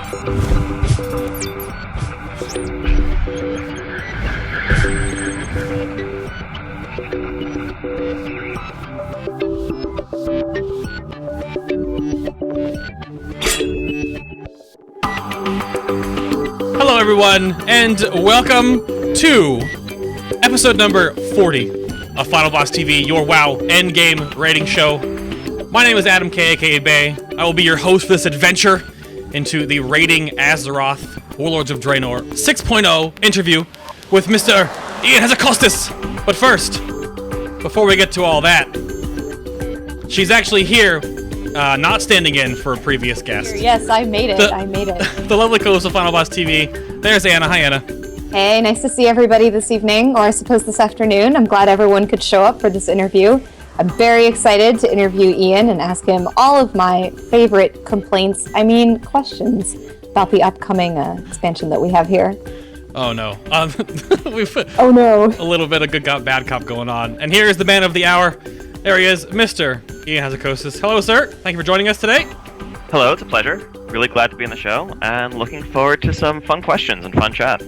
Hello everyone, and welcome to episode number 40 of FinalBossTV, your WoW endgame rating show. My name is Adam K, aka Bay. I will be your host for this adventure into the raiding Azeroth, Warlords of Draenor 6.0 interview with Mr. Ion Hazzikostas. But first, before we get to all that, she's actually here, not standing in for a previous guest. Yes, I made it. I made it. The lovely co-host of FinalBossTV. There's Anna. Hi, Anna. Hey, nice to see everybody this evening, or I suppose this afternoon. I'm glad everyone could show up for this interview. I'm very excited to interview Ion and ask him all of my favorite questions about the upcoming expansion that we have here. Oh no. We've oh no. A little bit of good cop, bad cop going on. And here's the man of the hour. There he is, Mr. Ion Hazzikostas. Hello, sir. Thank you for joining us today. Hello, it's a pleasure. Really glad to be on the show, and looking forward to some fun questions and fun chat.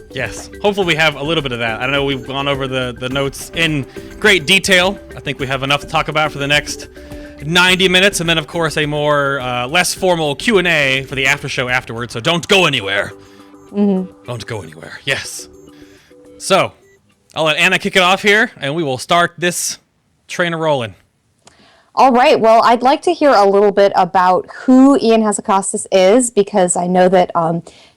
Yes, hopefully we have a little bit of that. I know we've gone over the notes in great detail. I think we have enough to talk about for the next 90 minutes, and then of course a more less formal Q&A for the after show afterwards, so don't go anywhere. Mm-hmm. Don't go anywhere, yes. So, I'll let Anna kick it off here, and we will start this train a-rolling. All right, well, I'd like to hear a little bit about who Ion Hazzikostas is, because I know that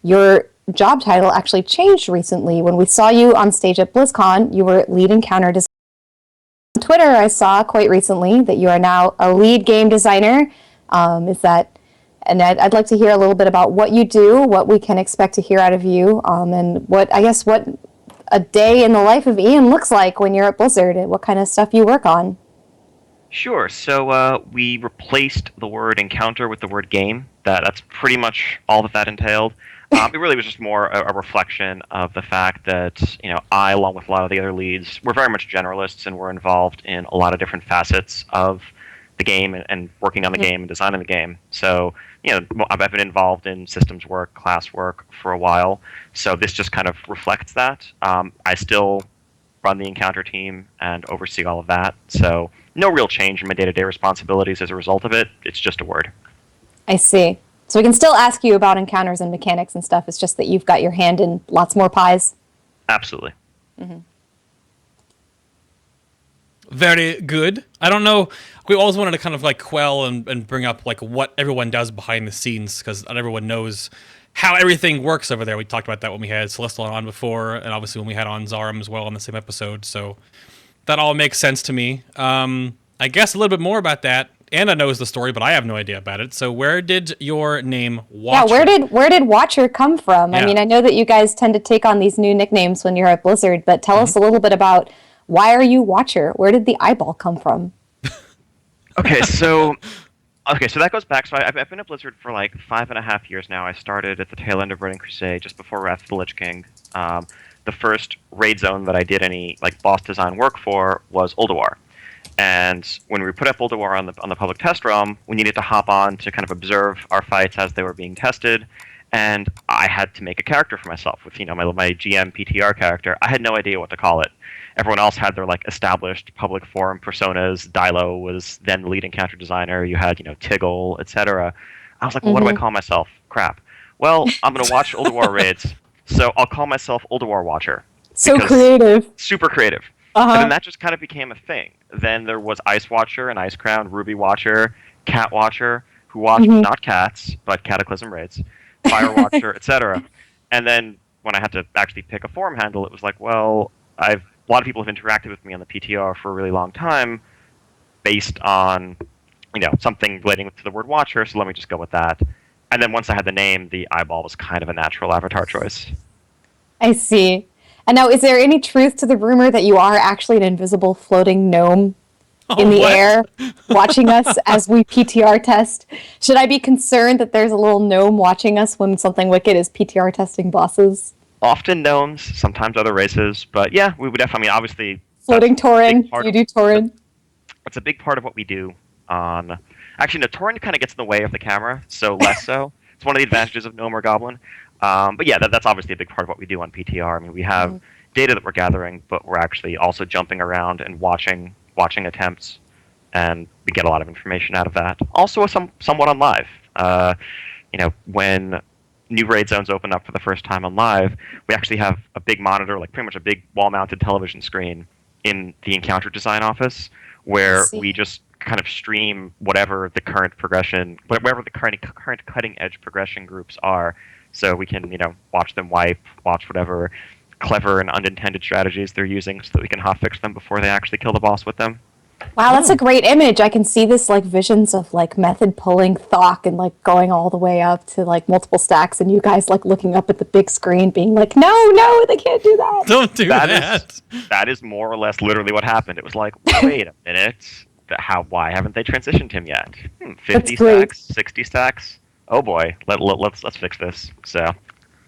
your job title actually changed recently. When we saw you on stage at BlizzCon, you were lead encounter designer. On Twitter, I saw quite recently that you are now a lead game designer. And I'd like to hear a little bit about what you do, what we can expect to hear out of you, and what a day in the life of Ion looks like when you're at Blizzard, and what kind of stuff you work on. Sure, so we replaced the word encounter with the word game. That's pretty much all that entailed. It really was just more a reflection of the fact that, I, along with a lot of the other leads, we're very much generalists, and we're involved in a lot of different facets of the game and working on the game and designing the game. So, I've been involved in systems work, class work for a while, so this just kind of reflects that. I still run the encounter team and oversee all of that, so no real change in my day-to-day responsibilities as a result of it. It's just a word. I see. So we can still ask you about encounters and mechanics and stuff. It's just that you've got your hand in lots more pies. Absolutely. Mm-hmm. Very good. I don't know. We always wanted to kind of quell and bring up what everyone does behind the scenes, because not everyone knows how everything works over there. We talked about that when we had Celestial on before, and obviously when we had on Zarum as well on the same episode. So that all makes sense to me. I guess a little bit more about that. Anna knows the story, but I have no idea about it. So where did your name Watcher? Yeah, where did Watcher come from? Yeah. I mean, I know that you guys tend to take on these new nicknames when you're at Blizzard, but tell us a little bit about why are you Watcher? Where did the eyeball come from? Okay, so that goes back. So I've been at Blizzard for 5.5 years now. I started at the tail end of Burning Crusade, just before Wrath of the Lich King. The first raid zone that I did any boss design work for was Ulduar. And when we put up Ulduar on the public test realm, we needed to hop on to kind of observe our fights as they were being tested. And I had to make a character for myself with my GM PTR character. I had no idea what to call it. Everyone else had their established public forum personas. Dilo was then the lead encounter designer. You had Tiggle, etc. I was like, well, what do I call myself? Crap. Well, I'm gonna watch Ulduar raids, so I'll call myself Ulduar Watcher. So creative. Super creative. Uh-huh. And then that just kind of became a thing. Then there was Ice Watcher and Ice Crown, Ruby Watcher, Cat Watcher, who watched not cats, but Cataclysm raids, Fire Watcher, etc. And then when I had to actually pick a forum handle, it was a lot of people have interacted with me on the PTR for a really long time based on, something relating to the word Watcher, so let me just go with that. And then once I had the name, the eyeball was kind of a natural avatar choice. I see. And now, is there any truth to the rumor that you are actually an invisible floating gnome in the air watching us as we PTR test? Should I be concerned that there's a little gnome watching us when something wicked is PTR testing bosses? Often gnomes, sometimes other races, but yeah, we would definitely, obviously... Floating Tauren, you do Tauren. It's a big part of what we do on... Actually, no, Tauren kind of gets in the way of the camera, so less so. It's one of the advantages of Gnome or Goblin. But yeah, that's obviously a big part of what we do on PTR. I mean, we have data that we're gathering, but we're actually also jumping around and watching attempts, and we get a lot of information out of that. Also, somewhat on live. When new raid zones open up for the first time on live, we actually have a big monitor, like pretty much a big wall-mounted television screen in the encounter design office, where we just kind of stream whatever the current progression, whatever the current cutting-edge progression groups are, so we can watch them wipe, watch whatever clever and unintended strategies they're using, so that we can hotfix them before they actually kill the boss with them. Wow, that's a great image. I can see this like visions of like method pulling Thok and like going all the way up to like multiple stacks, and you guys like looking up at the big screen being like, no, they can't do that. Don't do that. That is more or less literally what happened. It was like, wait a minute, why haven't they transitioned him yet? 50 stacks, 60 stacks. Oh boy, let's fix this. So.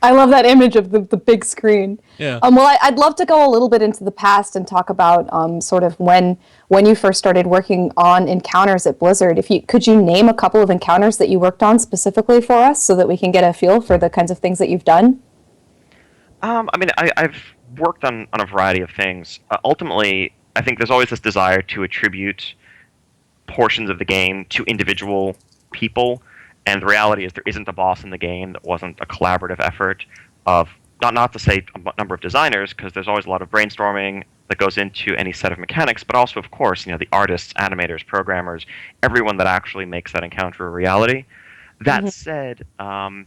I love that image of the big screen. Yeah. Well, I'd love to go a little bit into the past and talk about sort of when you first started working on encounters at Blizzard. Could you name a couple of encounters that you worked on specifically for us, so that we can get a feel for the kinds of things that you've done? I've worked on a variety of things. Ultimately, I think there's always this desire to attribute portions of the game to individual people. And the reality is there isn't a boss in the game that wasn't a collaborative effort of, not to say a number of designers, because there's always a lot of brainstorming that goes into any set of mechanics, but also, of course, the artists, animators, programmers, everyone that actually makes that encounter a reality. That said, I've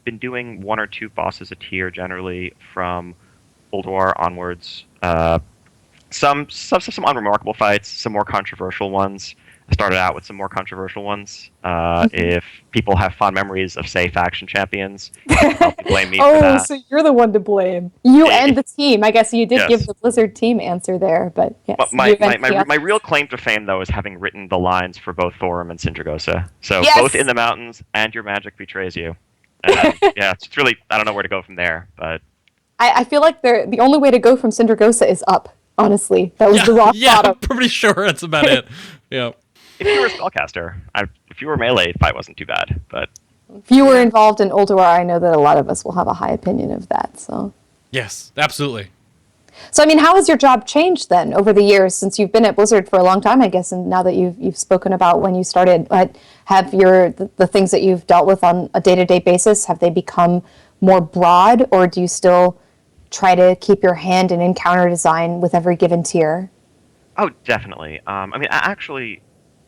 been doing one or two bosses a tier generally from Ulduar onwards. Some unremarkable fights, some more controversial ones. I started out with some more controversial ones. If people have fond memories of, say, faction champions, help blame me for that. Oh, so you're the one to blame. You and the team. I guess you did give the Blizzard team answer there, but yes. But my real claim to fame, though, is having written the lines for both Thorum and Sindragosa. So both In the Mountains and Your Magic Betrays You. And, it's really, I don't know where to go from there, but... I feel like the only way to go from Sindragosa is up, honestly. That was the rock bottom. I'm pretty sure that's about it. Yeah. If you were a spellcaster, if you were melee, the fight wasn't too bad. But if you were involved in Ulduar, I know that a lot of us will have a high opinion of that. So yes, absolutely. So how has your job changed then over the years, since you've been at Blizzard for a long time, I guess, and now that you've spoken about when you started? Have the things that you've dealt with on a day-to-day basis, have they become more broad, or do you still try to keep your hand in encounter design with every given tier? Oh, definitely.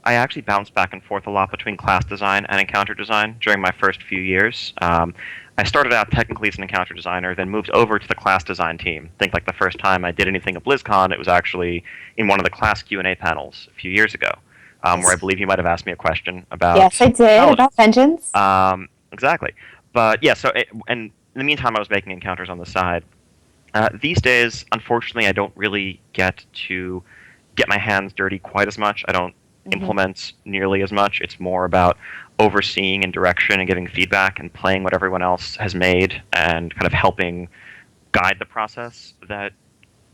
I actually bounced back and forth a lot between class design and encounter design during my first few years. I started out technically as an encounter designer, then moved over to the class design team. I think like the first time I did anything at BlizzCon, it was actually in one of the class Q&A panels a few years ago, where I believe you might have asked me a question about... Yes, I did, about vengeance. Exactly. But yeah, and in the meantime, I was making encounters on the side. These days, unfortunately, I don't really get to get my hands dirty quite as much. I don't implement nearly as much. It's more about overseeing and direction and giving feedback and playing what everyone else has made and kind of helping guide the process that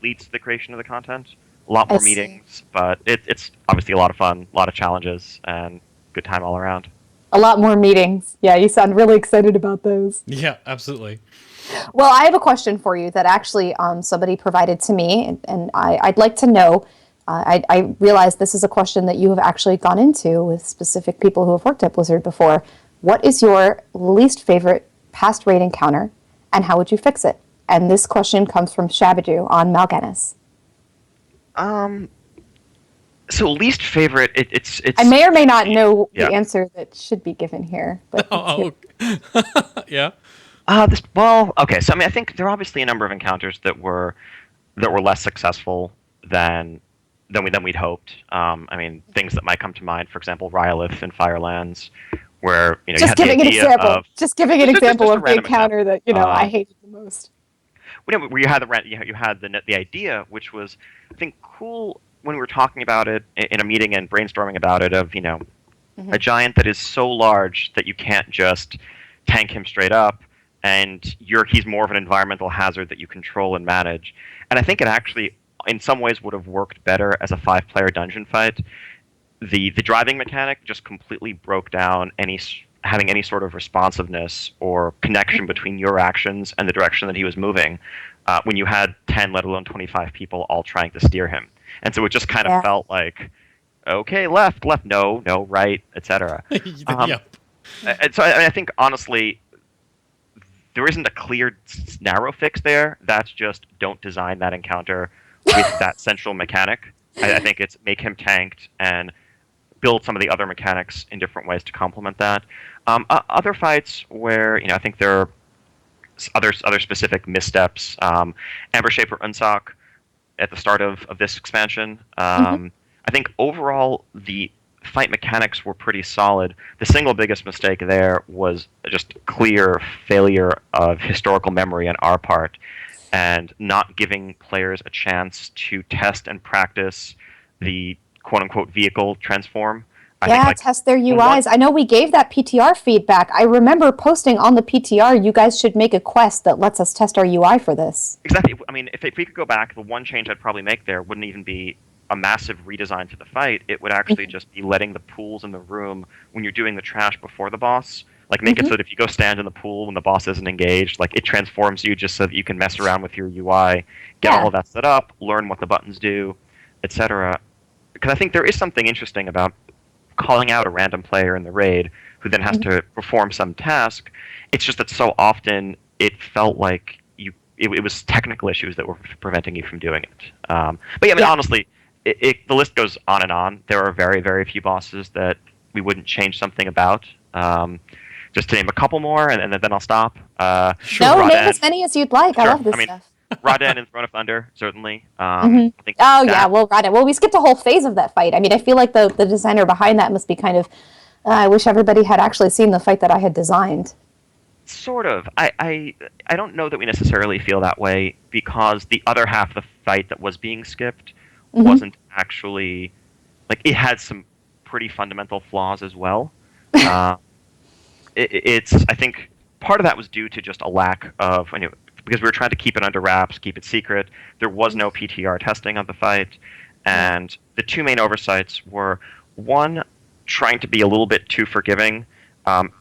leads to the creation of the content. A lot more meetings, but it's obviously a lot of fun, a lot of challenges, and good time all around. A lot more meetings. Yeah, you sound really excited about those. Yeah, absolutely. Well, I have a question for you that actually somebody provided to me, and I'd like to know. I realize this is a question that you have actually gone into with specific people who have worked at Blizzard before. What is your least favorite past raid encounter, and how would you fix it? And this question comes from Shabadu on Mal'Ganis. So least favorite, it's. I may or may not know the answer that should be given here. But yeah. Okay. So I think there are obviously a number of encounters that were less successful than we'd hoped. Things that might come to mind, for example, Rylith and Firelands, where just giving an example of the encounter that I hated the most. Where you had the idea, which was I think cool when we were talking about it in a meeting and brainstorming about it, of a giant that is so large that you can't just tank him straight up, and he's more of an environmental hazard that you control and manage. And I think it actually, in some ways, would have worked better as a 5-player dungeon fight. The driving mechanic just completely broke down any having any sort of responsiveness or connection between your actions and the direction that he was moving when you had 10, let alone 25 people all trying to steer him. And so it just kind of felt like, okay, left, no, right, etc. Yep. And so I think, honestly, there isn't a clear, narrow fix there. That's just don't design that encounter with that central mechanic. I think it's make him tanked and build some of the other mechanics in different ways to complement that. Other fights where I think there are other specific missteps. Amber Shaper Unsock at the start of this expansion. I think overall the fight mechanics were pretty solid. The single biggest mistake there was just clear failure of historical memory on our part, and not giving players a chance to test and practice the quote-unquote vehicle transform. Test their UIs. I know we gave that PTR feedback. I remember posting on the PTR, you guys should make a quest that lets us test our UI for this. Exactly. I mean, if we could go back, the one change I'd probably make there wouldn't even be a massive redesign to the fight. It would actually just be letting the pools in the room when you're doing the trash before the boss, like make it so that if you go stand in the pool when the boss isn't engaged, like it transforms you just so that you can mess around with your UI, get all of that set up, learn what the buttons do, etc. Because I think there is something interesting about calling out a random player in the raid who then has to perform some task. It's just that so often it felt like it was technical issues that were preventing you from doing it. But yeah, I mean, honestly, the list goes on and on. There are very, very few bosses that we wouldn't change something about. Just to name a couple more, and then I'll stop. Name as many as you'd like. Sure. I love this stuff. Raden and Throne of Thunder, certainly. Raden. Well, we skipped a whole phase of that fight. I mean, I feel like the designer behind that must be kind of... I wish everybody had actually seen the fight that I had designed. Sort of. I don't know that we necessarily feel that way, because the other half of the fight that was being skipped wasn't actually... Like, it had some pretty fundamental flaws as well. I think part of that was due to just a lack of... because we were trying to keep it under wraps, keep it secret. There was no PTR testing of the fight. And the two main oversights were, one, trying to be a little bit too forgiving.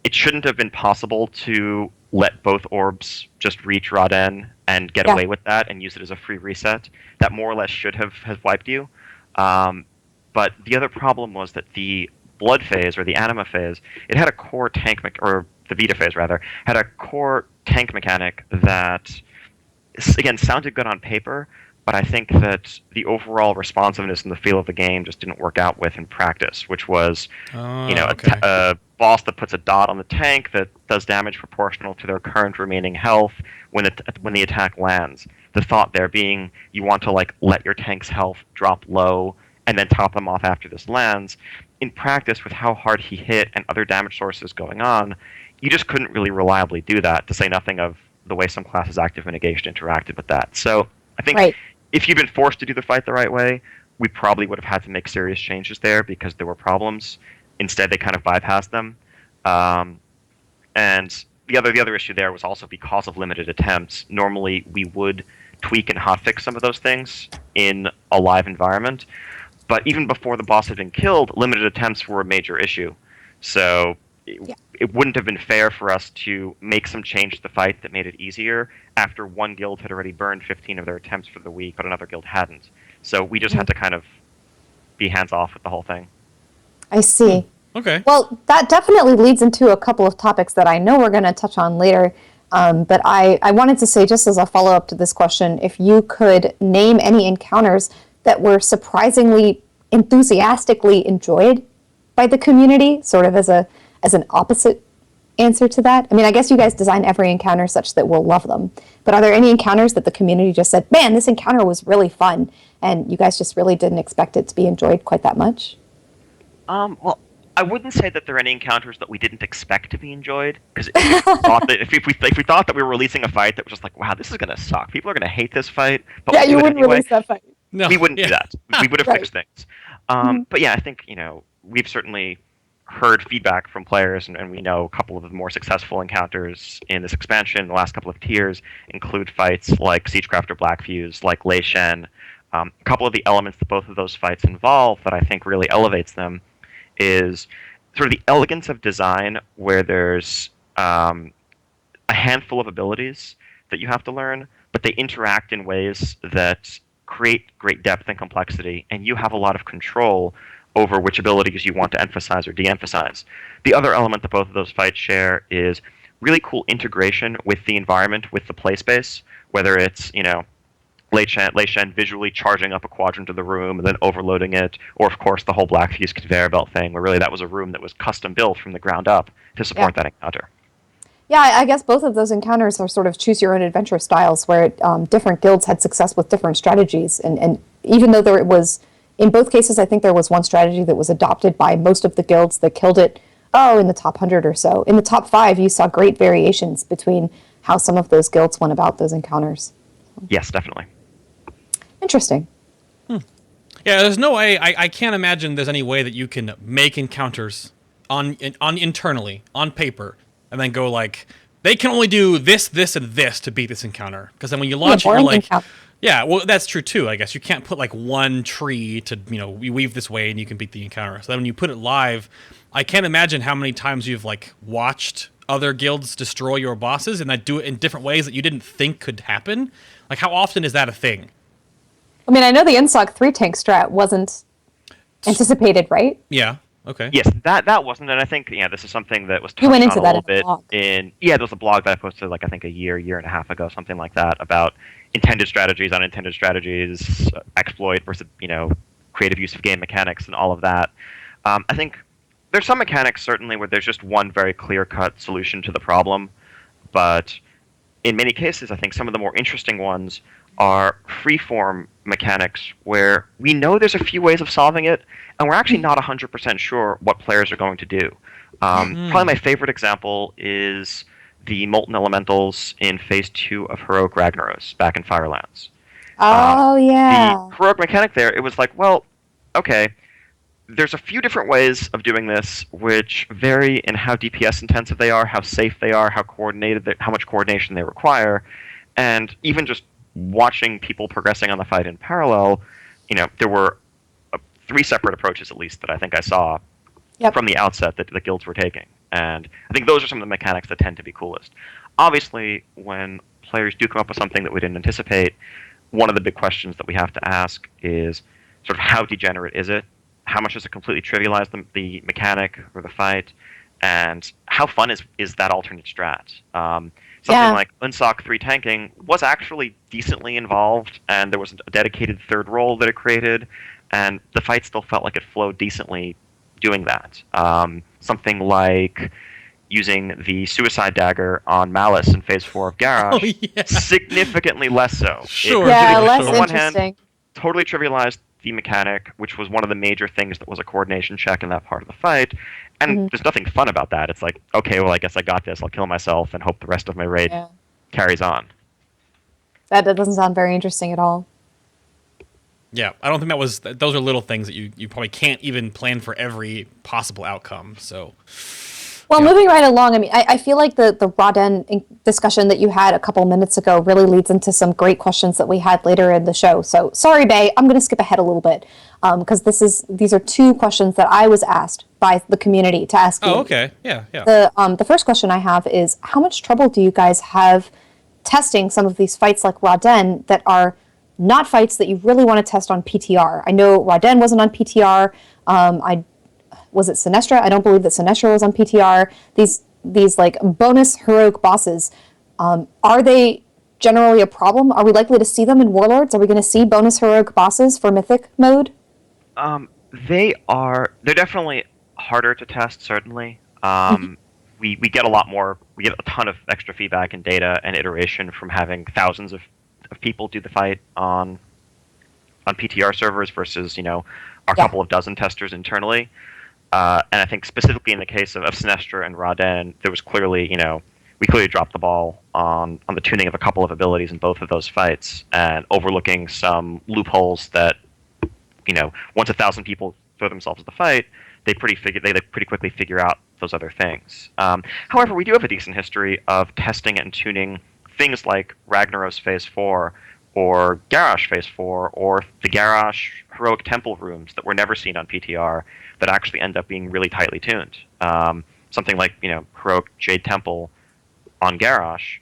It shouldn't have been possible to let both orbs just reach Raden and get away with that and use it as a free reset. That more or less should have wiped you. But the other problem was that the blood phase, or the anima phase, it had a core tank, or the Vita phase rather, had a core tank mechanic that, again, sounded good on paper, but I think that the overall responsiveness and the feel of the game just didn't work out with in practice, which was, a boss that puts a dot on the tank that does damage proportional to their current remaining health when the attack lands. The thought there being you want to let your tank's health drop low and then top them off after this lands. In practice, with how hard he hit and other damage sources going on, you just couldn't really reliably do that, to say nothing of the way some classes' active mitigation interacted with that. So I think if you'd been forced to do the fight the right way, we probably would have had to make serious changes there because there were problems. Instead, they kind of bypassed them. And the other issue there was also because of limited attempts. Normally, we would tweak and hotfix some of those things in a live environment. But even before the boss had been killed, limited attempts were a major issue. So it wouldn't have been fair for us to make some change to the fight that made it easier after one guild had already burned 15 of their attempts for the week, but another guild hadn't. So we just had to kind of be hands-off with the whole thing. I see. Okay. Well, that definitely leads into a couple of topics that I know we're going to touch on later. But I wanted to say, just as a follow-up to this question, if you could name any encounters that were surprisingly enthusiastically enjoyed by the community, sort of as an opposite answer to that. I mean, I guess you guys design every encounter such that we'll love them. But are there any encounters that the community just said, man, this encounter was really fun, and you guys just really didn't expect it to be enjoyed quite that much? Well, I wouldn't say that there are any encounters that we didn't expect to be enjoyed, because if we thought that we were releasing a fight that was just like, wow, this is going to suck, people are going to hate this fight, but you wouldn't release that fight. No, we wouldn't do that. We would have fixed things. But yeah, I think we've certainly heard feedback from players, and we know a couple of the more successful encounters in this expansion, the last couple of tiers, include fights like Siegecrafter Blackfuse, like Lei Shen. A couple of the elements that both of those fights involve that I think really elevates them is sort of the elegance of design where there's a handful of abilities that you have to learn, but they interact in ways that create great depth and complexity, and you have a lot of control over which abilities you want to emphasize or de-emphasize. The other element that both of those fights share is really cool integration with the environment, with the play space, whether it's, Lei Shen visually charging up a quadrant of the room and then overloading it, or of course the whole Black Fuse conveyor belt thing, where really that was a room that was custom built from the ground up to support that encounter. Yeah, I guess both of those encounters are sort of choose your own adventure styles where different guilds had success with different strategies. And even though in both cases, I think there was one strategy that was adopted by most of the guilds that killed it, in the top 100 or so. In the top 5, you saw great variations between how some of those guilds went about those encounters. Yes, definitely. Interesting. Yeah, there's no way, I can't imagine there's any way that you can make encounters on internally, on paper, and then go like, they can only do this, this, and this to beat this encounter. Because then when you launch it, you're like, yeah, well, that's true too, I guess. You can't put like one tree to, you weave this way and you can beat the encounter. So then when you put it live, I can't imagine how many times you've like watched other guilds destroy your bosses and that do it in different ways that you didn't think could happen. Like, how often is that a thing? I mean, I know the NSOC 3 tank strat wasn't anticipated, right? Yeah. Okay. Yes, that wasn't, and I think this is something that was touched went into on a that little bit blog. there was a blog that I posted like I think a year and a half ago, something like that, about intended strategies, unintended strategies, exploit versus creative use of game mechanics and all of that. I think there's some mechanics certainly where there's just one very clear-cut solution to the problem, but in many cases I think some of the more interesting ones are free-form mechanics where we know there's a few ways of solving it, and we're actually not 100% sure what players are going to do. Probably my favorite example is the Molten Elementals in Phase 2 of Heroic Ragnaros back in Firelands. Oh, yeah. The heroic mechanic there, it was like, well, okay, there's a few different ways of doing this, which vary in how DPS intensive they are, how safe they are, how much coordination they require, and even just watching people progressing on the fight in parallel, there were 3 separate approaches at least that I think I saw from the outset that the guilds were taking. And I think those are some of the mechanics that tend to be coolest. Obviously, when players do come up with something that we didn't anticipate, one of the big questions that we have to ask is sort of how degenerate is it? How much does it completely trivialize the mechanic or the fight? And how fun is that alternate strat? Something like Unsock 3 tanking was actually decently involved, and there was a dedicated third role that it created, and the fight still felt like it flowed decently doing that. Something like using the Suicide Dagger on Malice in Phase 4 of Garrosh, significantly less so. Sure. Less on one interesting. hand, totally trivialized the mechanic, which was one of the major things that was a coordination check in that part of the fight. And there's nothing fun about that. It's like, okay, well, I guess I got this. I'll kill myself and hope the rest of my raid carries on. That doesn't sound very interesting at all. Yeah, I don't think those are little things that you probably can't even plan for every possible outcome, so... Well, moving right along, I mean, I feel like the Raden discussion that you had a couple minutes ago really leads into some great questions that we had later in the show. So, sorry, Bay, I'm going to skip ahead a little bit, because these are 2 questions that I was asked by the community to ask you. Oh, okay. Yeah. The first question I have is, how much trouble do you guys have testing some of these fights like Raden that are not fights that you really want to test on PTR? I know Raden wasn't on PTR. Was it Sinestra? I don't believe that Sinestra was on PTR. These like bonus heroic bosses, are they generally a problem? Are we likely to see them in Warlords? Are we going to see bonus heroic bosses for Mythic mode? They're definitely harder to test, certainly. We get a lot more, we get a ton of extra feedback and data and iteration from having thousands of people do the fight on PTR servers versus, our couple of dozen testers internally. And I think specifically in the case of Sinestra and Raden, there was clearly, we clearly dropped the ball on the tuning of a couple of abilities in both of those fights and overlooking some loopholes that, once 1,000 people throw themselves at the fight, they pretty quickly figure out those other things. However, we do have a decent history of testing and tuning things like Ragnaros Phase 4, or Garrosh Phase 4, or the Garrosh Heroic Temple rooms that were never seen on PTR that actually end up being really tightly tuned. Something like, Heroic Jade Temple on Garrosh,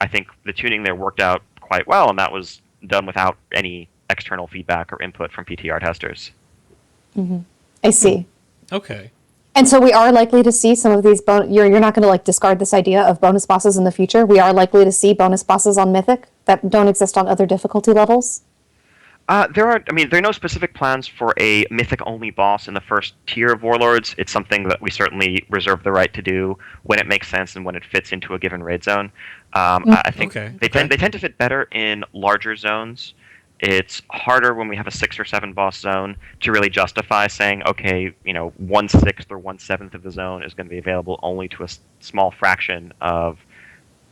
I think the tuning there worked out quite well, and that was done without any external feedback or input from PTR testers. I see. Okay. And so we are likely to see some of these you're not going to like discard this idea of bonus bosses in the future. We are likely to see bonus bosses on Mythic that don't exist on other difficulty levels. There are no specific plans for a Mythic-only boss in the first tier of Warlords. It's something that we certainly reserve the right to do when it makes sense and when it fits into a given raid zone. I think they tend to fit better in larger zones. It's harder when we have a 6 or 7 boss zone to really justify saying, okay, 1/6 or 1/7 of the zone is going to be available only to a small fraction of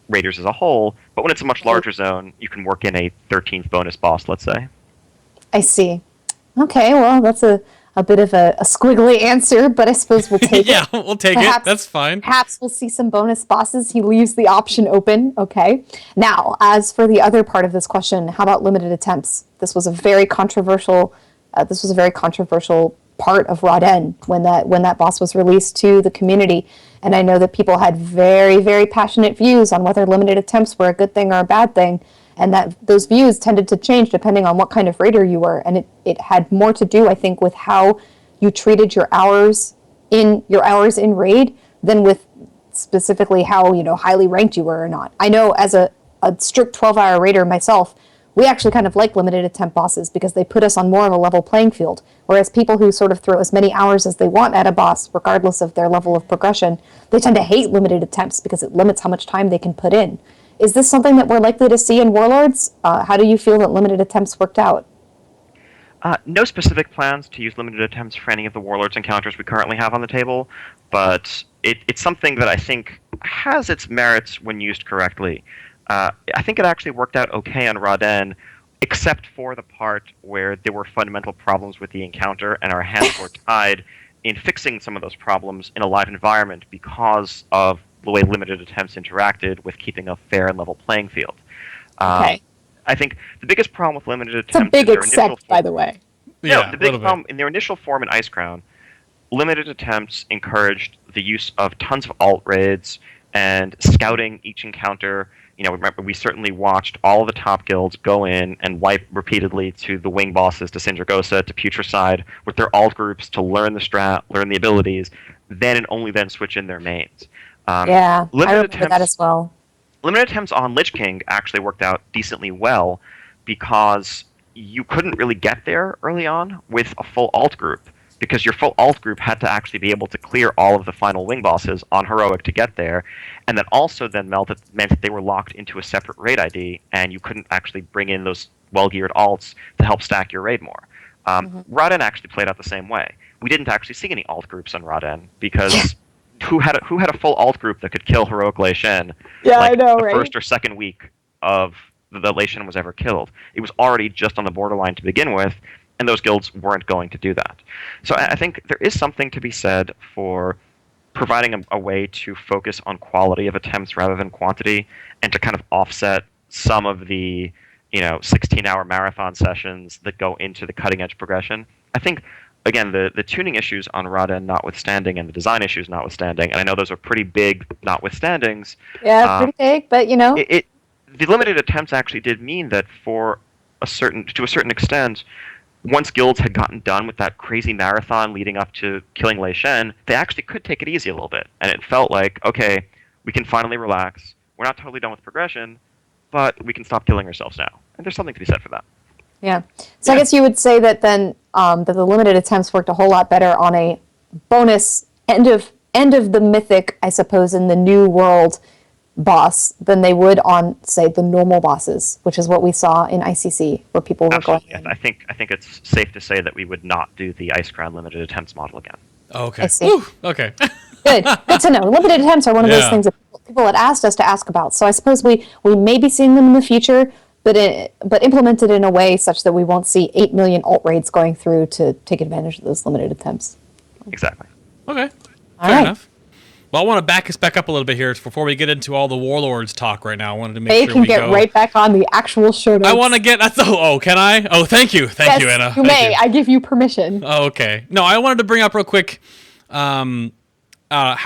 raiders as a whole. But when it's a much larger zone, you can work in a 13th bonus boss, let's say. I see. Okay, well, that's a bit of a squiggly answer, but I suppose we'll take it. Yeah, we'll take it. That's fine. Perhaps we'll see some bonus bosses. He leaves the option open. Okay. Now, as for the other part of this question, how about limited attempts? This was a very controversial. Part of Raden when that boss was released to the community, and I know that people had very, very passionate views on whether limited attempts were a good thing or a bad thing. And that those views tended to change depending on what kind of raider you were. And it had more to do, I think, with how you treated your hours in raid than with specifically how, highly ranked you were or not. I know as a strict 12-hour raider myself, we actually kind of like limited attempt bosses because they put us on more of a level playing field. Whereas people who sort of throw as many hours as they want at a boss, regardless of their level of progression, they tend to hate limited attempts because it limits how much time they can put in. Is this something that we're likely to see in Warlords? How do you feel that limited attempts worked out? No specific plans to use limited attempts for any of the Warlords encounters we currently have on the table, but it's something that I think has its merits when used correctly. I think it actually worked out okay on Raden, except for the part where there were fundamental problems with the encounter and our hands were tied in fixing some of those problems in a live environment because of the way limited attempts interacted with keeping a fair and level playing field. Okay. I think the biggest problem with limited attempts... It's a big accept, by the way. No, the big problem, in their initial form in Icecrown, limited attempts encouraged the use of tons of alt raids and scouting each encounter. Remember, we certainly watched all of the top guilds go in and wipe repeatedly to the wing bosses, to Sindragosa, to Putricide, with their alt groups to learn the strat, learn the abilities, then and only then switch in their mains. I remember that as well. Limited attempts on Lich King actually worked out decently well because you couldn't really get there early on with a full alt group, because your full alt group had to actually be able to clear all of the final wing bosses on Heroic to get there, and that also then meant that they were locked into a separate raid ID, and you couldn't actually bring in those well-geared alts to help stack your raid more. Raden actually played out the same way. We didn't actually see any alt groups on Raden, because... Who had a full alt group that could kill Heroic Lei Shen the first or second week of the Lei Shen was ever killed? It was already just on the borderline to begin with, and those guilds weren't going to do that. So I think there is something to be said for providing a way to focus on quality of attempts rather than quantity, and to kind of offset some of the 16-hour marathon sessions that go into the cutting-edge progression. I think... Again, the tuning issues on Raden notwithstanding and the design issues notwithstanding, and I know those are pretty big notwithstandings. Yeah, pretty big, but the limited attempts actually did mean that to a certain extent, once guilds had gotten done with that crazy marathon leading up to killing Lei Shen, they actually could take it easy a little bit, and it felt like, okay, we can finally relax. We're not totally done with progression, but we can stop killing ourselves now, and there's something to be said for that. Yeah. So I guess you would say that then that the limited attempts worked a whole lot better on a bonus end of the mythic, I suppose, in the new world boss than they would on, say, the normal bosses, which is what we saw in ICC, where people were Absolutely. going. I think it's safe to say that we would not do the Icecrown limited attempts model again. Oh, okay. I see. Ooh, okay. Good to know. Limited attempts are one of those things that people had asked us to ask about. So I suppose we may be seeing them in the future, but implemented in a way such that we won't see 8 million alt raids going through to take advantage of those limited attempts. Exactly. Okay. All Fair right. enough. Well, I want to back us back up a little bit here before we get into all the Warlords talk right now. I wanted to make They sure can we get go. right back on the actual show notes. I want to get. Oh, can I? Oh, thank you, Yes, you, Anna. you may. I give you permission. Oh, okay. No, I wanted to bring up real quick. How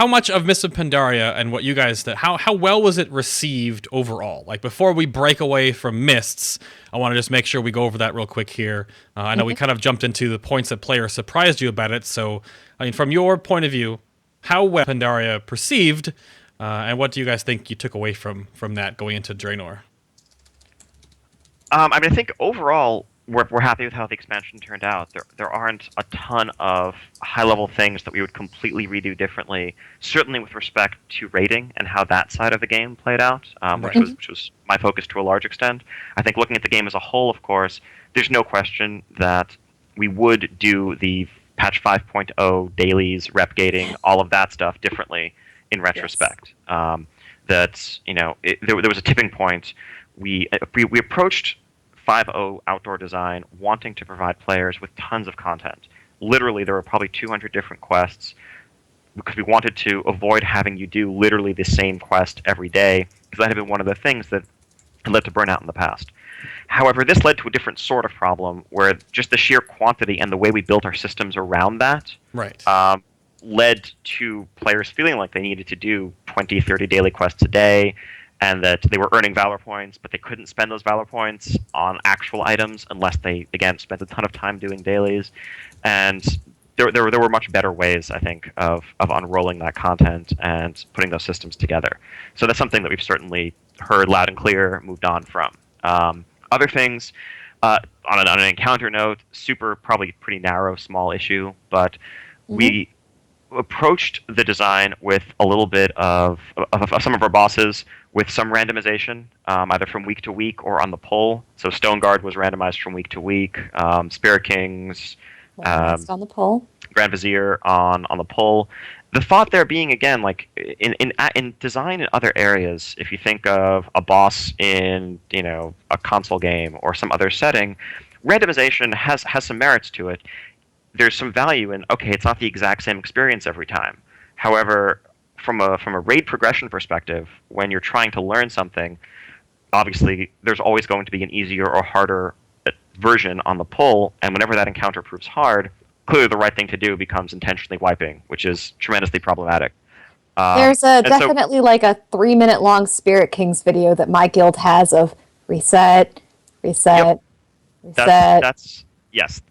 much of Mists of Pandaria and what you guys did, how well was it received overall? Like, before we break away from Mists, I want to just make sure we go over that real quick here. I know we kind of jumped into the points that players surprised you about it. So, I mean, from your point of view, how well Pandaria perceived, and what do you guys think you took away from that going into Draenor? I mean, I think overall we're happy with how the expansion turned out. There aren't a ton of high-level things that we would completely redo differently. Certainly with respect to rating and how that side of the game played out, which was my focus to a large extent. I think looking at the game as a whole, of course, there's no question that we would do the patch 5.0 dailies, rep gating, all of that stuff differently in retrospect. There was a tipping point. We approached 5.0 outdoor design wanting to provide players with tons of content. Literally, there were probably 200 different quests because we wanted to avoid having you do literally the same quest every day, because that had been one of the things that had led to burnout in the past. However, this led to a different sort of problem where just the sheer quantity and the way we built our systems around that led to players feeling like they needed to do 20, 30 daily quests a day, and that they were earning Valor points, but they couldn't spend those Valor points on actual items unless they, again, spent a ton of time doing dailies. And there were much better ways, I think, of unrolling that content and putting those systems together. So that's something that we've certainly heard loud and clear, moved on from. Other things, on an encounter note, probably pretty narrow, small issue, but we approached the design with a little bit of some of our bosses with some randomization, either from week to week or on the pull. So Stoneguard was randomized from week to week. Spirit Kings, on the pull. Grand Vizier on the pull. The thought there being, again, like in design in other areas, if you think of a boss in a console game or some other setting, randomization has some merits to it. There's some value in, okay, it's not the exact same experience every time. However, from a raid progression perspective, when you're trying to learn something, obviously there's always going to be an easier or harder version on the pull, and whenever that encounter proves hard, clearly the right thing to do becomes intentionally wiping, which is tremendously problematic. There's definitely like a 3-minute long Spirit Kings video that my guild has of reset. Yes,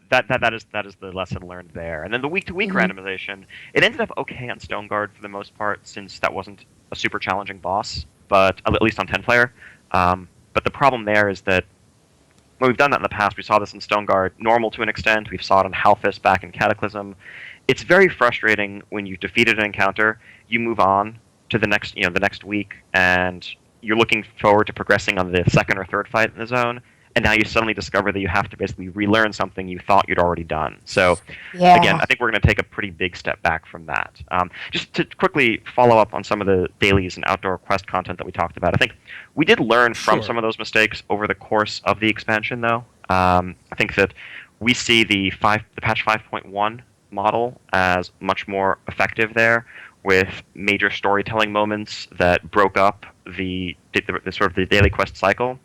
that is the lesson learned there. And then the week-to-week randomization, it ended up okay on Stoneguard for the most part, since that wasn't a super challenging boss, but at least on 10-player. But the problem there is that when we've done that in the past, we saw this in Stoneguard, normal to an extent. We saw it on Halfist back in Cataclysm. It's very frustrating when you've defeated an encounter, you move on to the next week, and you're looking forward to progressing on the second or third fight in the zone, and now you suddenly discover that you have to basically relearn something you thought you'd already done. So, again, I think we're going to take a pretty big step back from that. Just to quickly follow up on some of the dailies and outdoor quest content that we talked about, I think we did learn from some of those mistakes over the course of the expansion, though. I think that we see the patch 5.1 model as much more effective there, with major storytelling moments that broke up the sort of the daily quest cycle.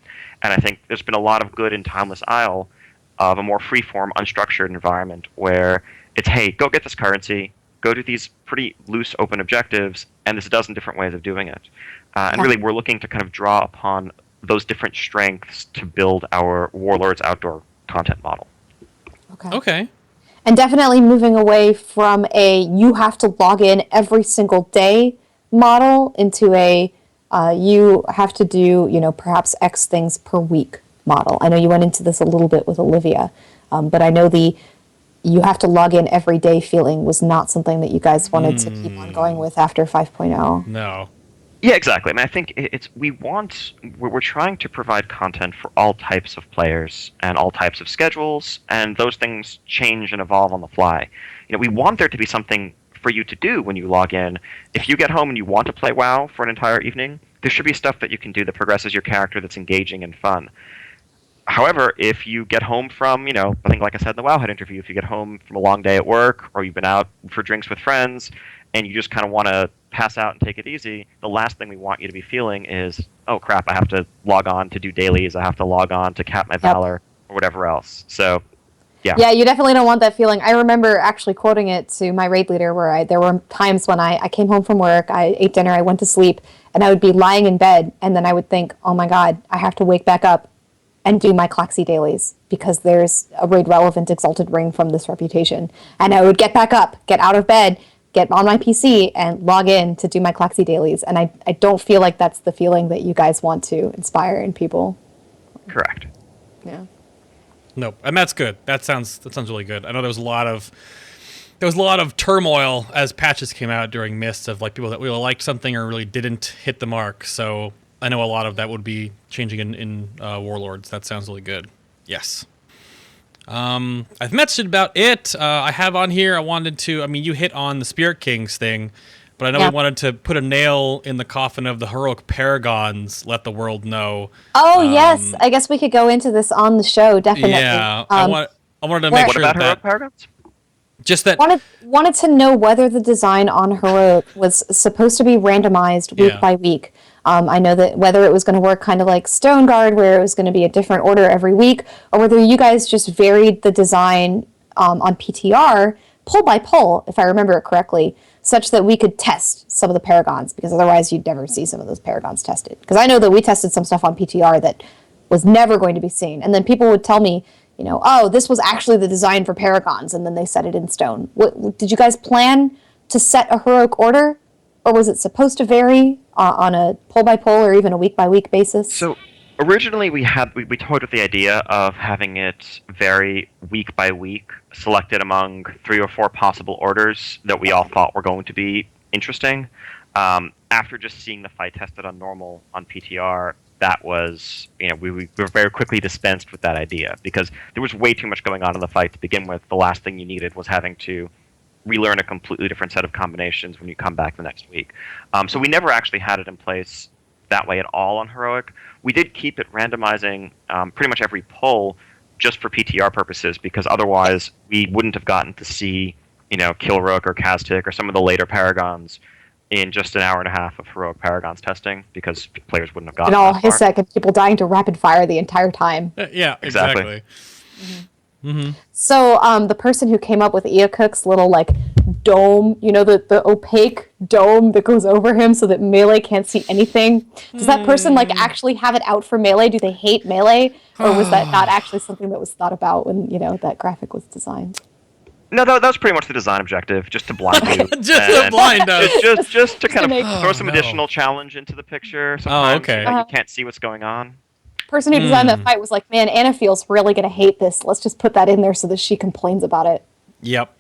And I think there's been a lot of good in Timeless Isle of a more free-form, unstructured environment where it's, hey, go get this currency, go do these pretty loose, open objectives, and there's a dozen different ways of doing it. And really, we're looking to kind of draw upon those different strengths to build our Warlords outdoor content model. Okay. And definitely moving away from a you have to log in every single day model into a you have to do, perhaps X things per week model. I know you went into this a little bit with Olivia, but I know the you have to log in every day feeling was not something that you guys wanted to keep on going with after 5.0. No. Yeah, exactly. I mean, I think we're trying to provide content for all types of players and all types of schedules, and those things change and evolve on the fly. We want there to be something for you to do when you log in. If you get home and you want to play WoW for an entire evening, there should be stuff that you can do that progresses your character that's engaging and fun. However, if you get home from, I think like I said in the Wowhead interview, if you get home from a long day at work, or you've been out for drinks with friends, and you just kind of want to pass out and take it easy, the last thing we want you to be feeling is, oh crap, I have to log on to do dailies, I have to log on to cap my valor, or whatever else. So, yeah. Yeah, you definitely don't want that feeling. I remember actually quoting it to my raid leader where there were times when I came home from work, I ate dinner, I went to sleep, and I would be lying in bed, and then I would think, oh my god, I have to wake back up and do my Claxi dailies because there's a raid relevant exalted ring from this reputation. And I would get back up, get out of bed, get on my PC, and log in to do my Claxi dailies. And I don't feel like that's the feeling that you guys want to inspire in people. Correct. Yeah. Nope, and that's good. That sounds really good. I know there was a lot of turmoil as patches came out during Mists of like people that really liked something or really didn't hit the mark. So I know a lot of that would be changing in Warlords. That sounds really good. Yes. I've mentioned about it. I have on here. I wanted to. I mean, you hit on the Spirit Kings thing, but I know we wanted to put a nail in the coffin of the heroic paragons. Let the world know. Oh yes, I guess we could go into this on the show. Definitely. Yeah, I wanted to make What sure about that heroic paragons? just that. Wanted to know whether the design on heroic was supposed to be randomized week by week. I know that whether it was going to work kind of like Stone Guard, where it was going to be a different order every week, or whether you guys just varied the design on PTR, pull by pull, if I remember it correctly, such that we could test some of the paragons, because otherwise you'd never see some of those paragons tested. Because I know that we tested some stuff on PTR that was never going to be seen. And then people would tell me, you know, oh, this was actually the design for paragons, and then they set it in stone. Did you guys plan to set a heroic order? Or was it supposed to vary on a pull-by-pull or even a week-by-week basis? So originally we toyed with the idea of having it vary week by week, selected among 3 or 4 possible orders that we all thought were going to be interesting. After just seeing the fight tested on normal on PTR, that was, we were very quickly dispensed with that idea because there was way too much going on in the fight to begin with. The last thing you needed was having to relearn a completely different set of combinations when you come back the next week. So we never actually had it in place that way at all on Heroic. We did keep it randomizing pretty much every pull just for PTR purposes, because otherwise we wouldn't have gotten to see, Kilrook or Kaztik or some of the later Paragons in just an hour and a half of Heroic Paragons testing, because players wouldn't have gotten and all that far. HISSEC and people dying to rapid fire the entire time. Yeah, exactly. Mm-hmm. So the person who came up with Eocook's little dome, the opaque dome that goes over him so that Melee can't see anything, does that person actually have it out for Melee? Do they hate Melee? Or was that not actually something that was thought about when, that graphic was designed? No, that was pretty much the design objective, just to blind you. Just to blind us. Just to kind of throw some additional challenge into the picture. Sometimes you can't see what's going on. Person who designed that fight was like, man, Anna feels really going to hate this. Let's just put that in there so that she complains about it. Yep.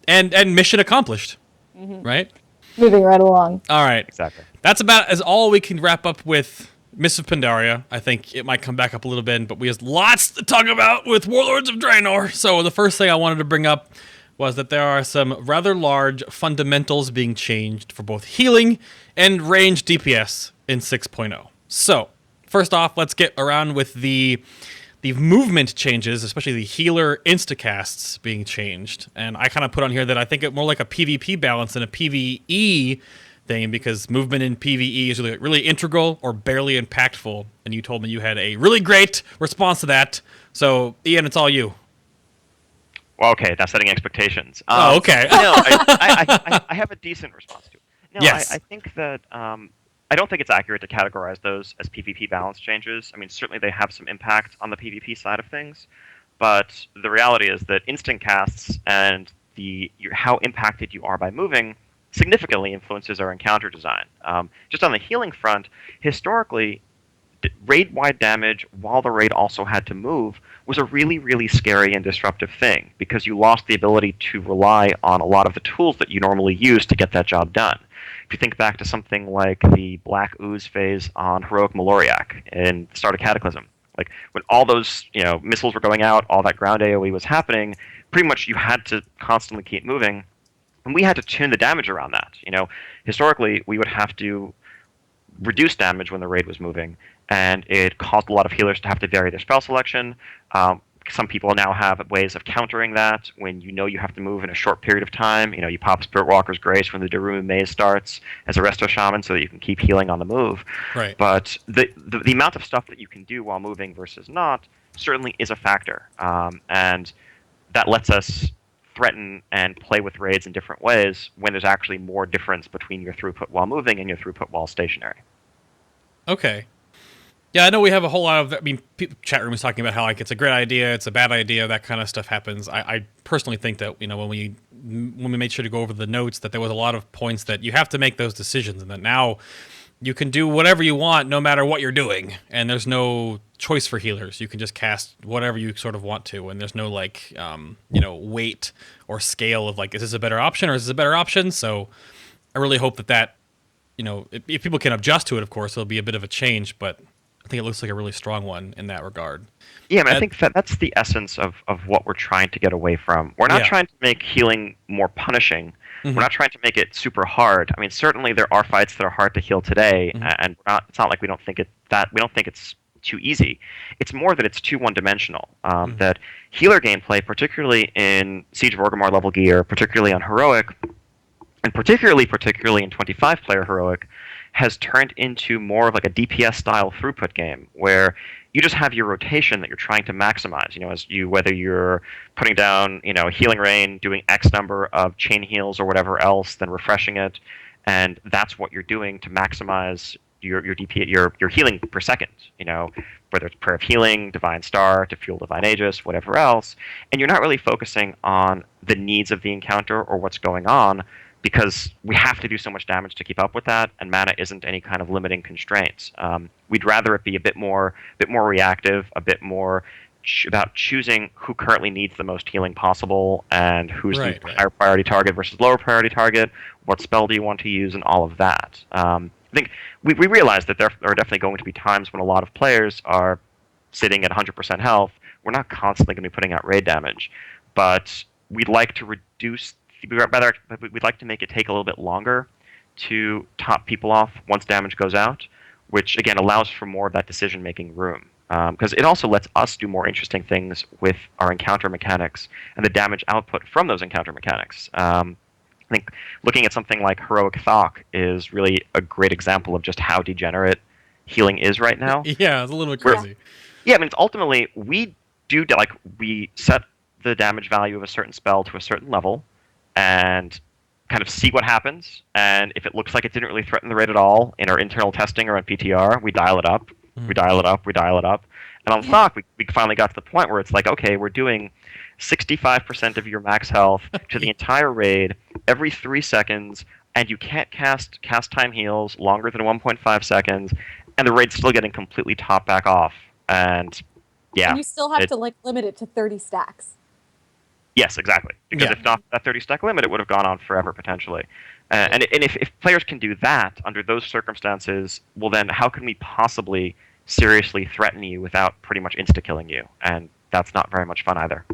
And mission accomplished. Right? Moving right along. All right. Exactly. That's about as all we can wrap up with Mists of Pandaria. I think it might come back up a little bit, but we have lots to talk about with Warlords of Draenor. So the first thing I wanted to bring up was that there are some rather large fundamentals being changed for both healing and range DPS in 6.0. So, first off, let's get around with the movement changes, especially the healer instacasts being changed. And I kind of put on here that I think it more like a PvP balance than a PvE thing, because movement in PvE is really integral or barely impactful. And you told me you had a really great response to that. So, Ian, it's all you. Well, okay, that's setting expectations. Okay. No, I have a decent response to it. No, yes. I think that I don't think it's accurate to categorize those as PvP balance changes. I mean, certainly they have some impact on the PvP side of things, but the reality is that instant casts and how impacted you are by moving significantly influences our encounter design. Just on the healing front, historically, raid-wide damage, while the raid also had to move, was a really, really scary and disruptive thing, because you lost the ability to rely on a lot of the tools that you normally use to get that job done. If you think back to something like the Black Ooze phase on Heroic Maloriak in the start of Cataclysm, when all those missiles were going out, all that ground AoE was happening, pretty much you had to constantly keep moving, and we had to tune the damage around that. Historically, we would have to reduce damage when the raid was moving, and it caused a lot of healers to have to vary their spell selection, some people now have ways of countering that when you know you have to move in a short period of time. You pop Spirit Walker's Grace when the Daruma Maze starts as a Resto Shaman so that you can keep healing on the move. Right. But the amount of stuff that you can do while moving versus not certainly is a factor. And that lets us threaten and play with raids in different ways when there's actually more difference between your throughput while moving and your throughput while stationary. Okay. Yeah, I know we have a whole lot of. Chat room is talking about how like it's a great idea, it's a bad idea, that kind of stuff happens. I personally think that when we made sure to go over the notes, that there was a lot of points that you have to make those decisions, and that now you can do whatever you want, no matter what you're doing, and there's no choice for healers. You can just cast whatever you sort of want to, and there's no like weight or scale of like, is this a better option or is this a better option? So I really hope that if people can adjust to it, of course, it'll be a bit of a change, but I think it looks like a really strong one in that regard. Yeah, I think that's the essence of what we're trying to get away from. We're not trying to make healing more punishing. Mm-hmm. We're not trying to make it super hard. I mean, certainly there are fights that are hard to heal today, mm-hmm. and it's not like we don't think it's too easy. It's more that it's too one-dimensional. Mm-hmm. That healer gameplay, particularly in Siege of Orgrimmar level gear, particularly on Heroic, and particularly in 25-player Heroic, has turned into more of like a DPS-style throughput game, where you just have your rotation that you're trying to maximize. Whether you're putting down, a healing rain, doing X number of chain heals or whatever else, then refreshing it, and that's what you're doing to maximize your DP, your healing per second. Whether it's Prayer of Healing, Divine Star, to fuel Divine Aegis, whatever else, and you're not really focusing on the needs of the encounter or what's going on, because we have to do so much damage to keep up with that, and mana isn't any kind of limiting constraints. We'd rather it be a bit more reactive, a bit more about choosing who currently needs the most healing possible, and who's the higher priority target versus lower priority target, what spell do you want to use, and all of that. I think we realize that there are definitely going to be times when a lot of players are sitting at 100% health. We're not constantly going to be putting out raid damage, but we'd like to reduce... We'd like to make it take a little bit longer to top people off once damage goes out, which again allows for more of that decision-making room. Because it also lets us do more interesting things with our encounter mechanics and the damage output from those encounter mechanics. I think looking at something like Heroic Thok is really a great example of just how degenerate healing is right now. Yeah, it's a little bit crazy. It's ultimately we set the damage value of a certain spell to a certain level, and kind of see what happens, and if it looks like it didn't really threaten the raid at all in our internal testing or on PTR, we dial it up, we dial it up, we dial it up. And on Thok, we finally got to the point where it's like, okay, we're doing 65% of your max health to the entire raid every 3 seconds, and you can't cast time heals longer than 1.5 seconds, and the raid's still getting completely topped back off. And and you still have to limit it to 30 stacks. Yes, exactly. Because if not that 30-stack limit, it would have gone on forever, potentially. And if players can do that under those circumstances, well then how can we possibly seriously threaten you without pretty much insta-killing you? And that's not very much fun either.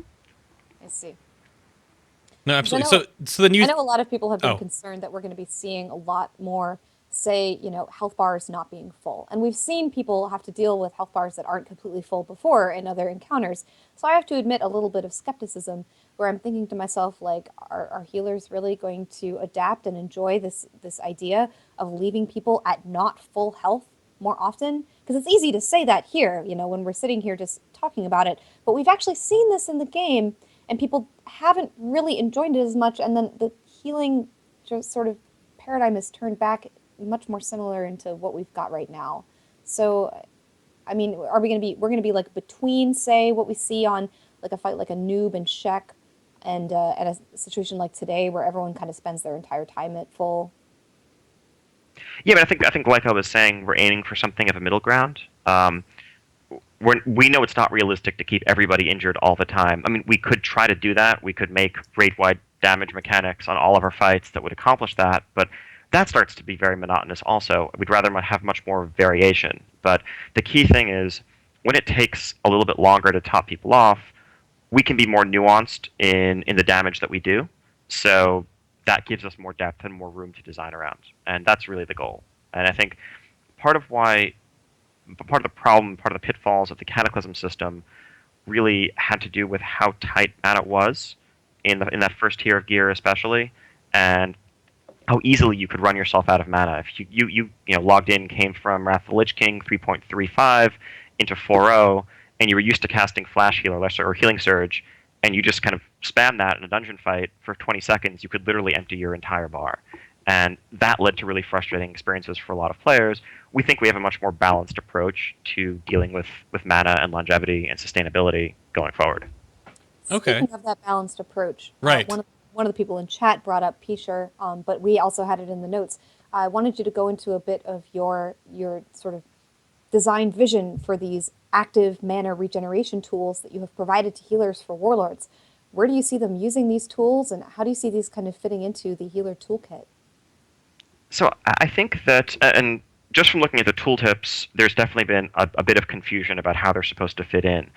I see. No, absolutely. So then I know a lot of people have been concerned that we're going to be seeing a lot more, say, health bars not being full. And we've seen people have to deal with health bars that aren't completely full before in other encounters. So I have to admit a little bit of skepticism, where I'm thinking to myself, like, are healers really going to adapt and enjoy this idea of leaving people at not full health more often? Because it's easy to say that here, when we're sitting here just talking about it. But we've actually seen this in the game, and people haven't really enjoyed it as much, and then the healing just sort of paradigm is turned back much more similar into what we've got right now. So, I mean, we're going to be like between, say, what we see on like a fight like a noob and Shek, and at a situation like today where everyone kind of spends their entire time at full. Yeah, but I think like I was saying, we're aiming for something of a middle ground. We know it's not realistic to keep everybody injured all the time. I mean, we could try to do that. We could make raid-wide damage mechanics on all of our fights that would accomplish that, but that starts to be very monotonous also. We'd rather have much more variation. But the key thing is, when it takes a little bit longer to top people off, we can be more nuanced in the damage that we do. So that gives us more depth and more room to design around. And that's really the goal. And I think part of the problem, part of the pitfalls of the Cataclysm system really had to do with how tight mana was in that first tier of gear, especially, and how easily you could run yourself out of mana. If you logged in, came from Wrath of the Lich King 3.35 into 4.0, and you were used to casting Flash Heal or Healing Surge, and you just kind of spam that in a dungeon fight for 20 seconds, you could literally empty your entire bar. And that led to really frustrating experiences for a lot of players. We think we have a much more balanced approach to dealing with mana and longevity and sustainability going forward. Okay. Speaking of that balanced approach, Right. One of the people in chat brought up Pisher, but we also had it in the notes. I wanted you to go into a bit of your sort of design vision for these active mana regeneration tools that you have provided to healers for Warlords. Where do you see them using these tools, and how do you see these kind of fitting into the healer toolkit? So I think that, and just from looking at the tooltips, there's definitely been a bit of confusion about how they're supposed to fit in.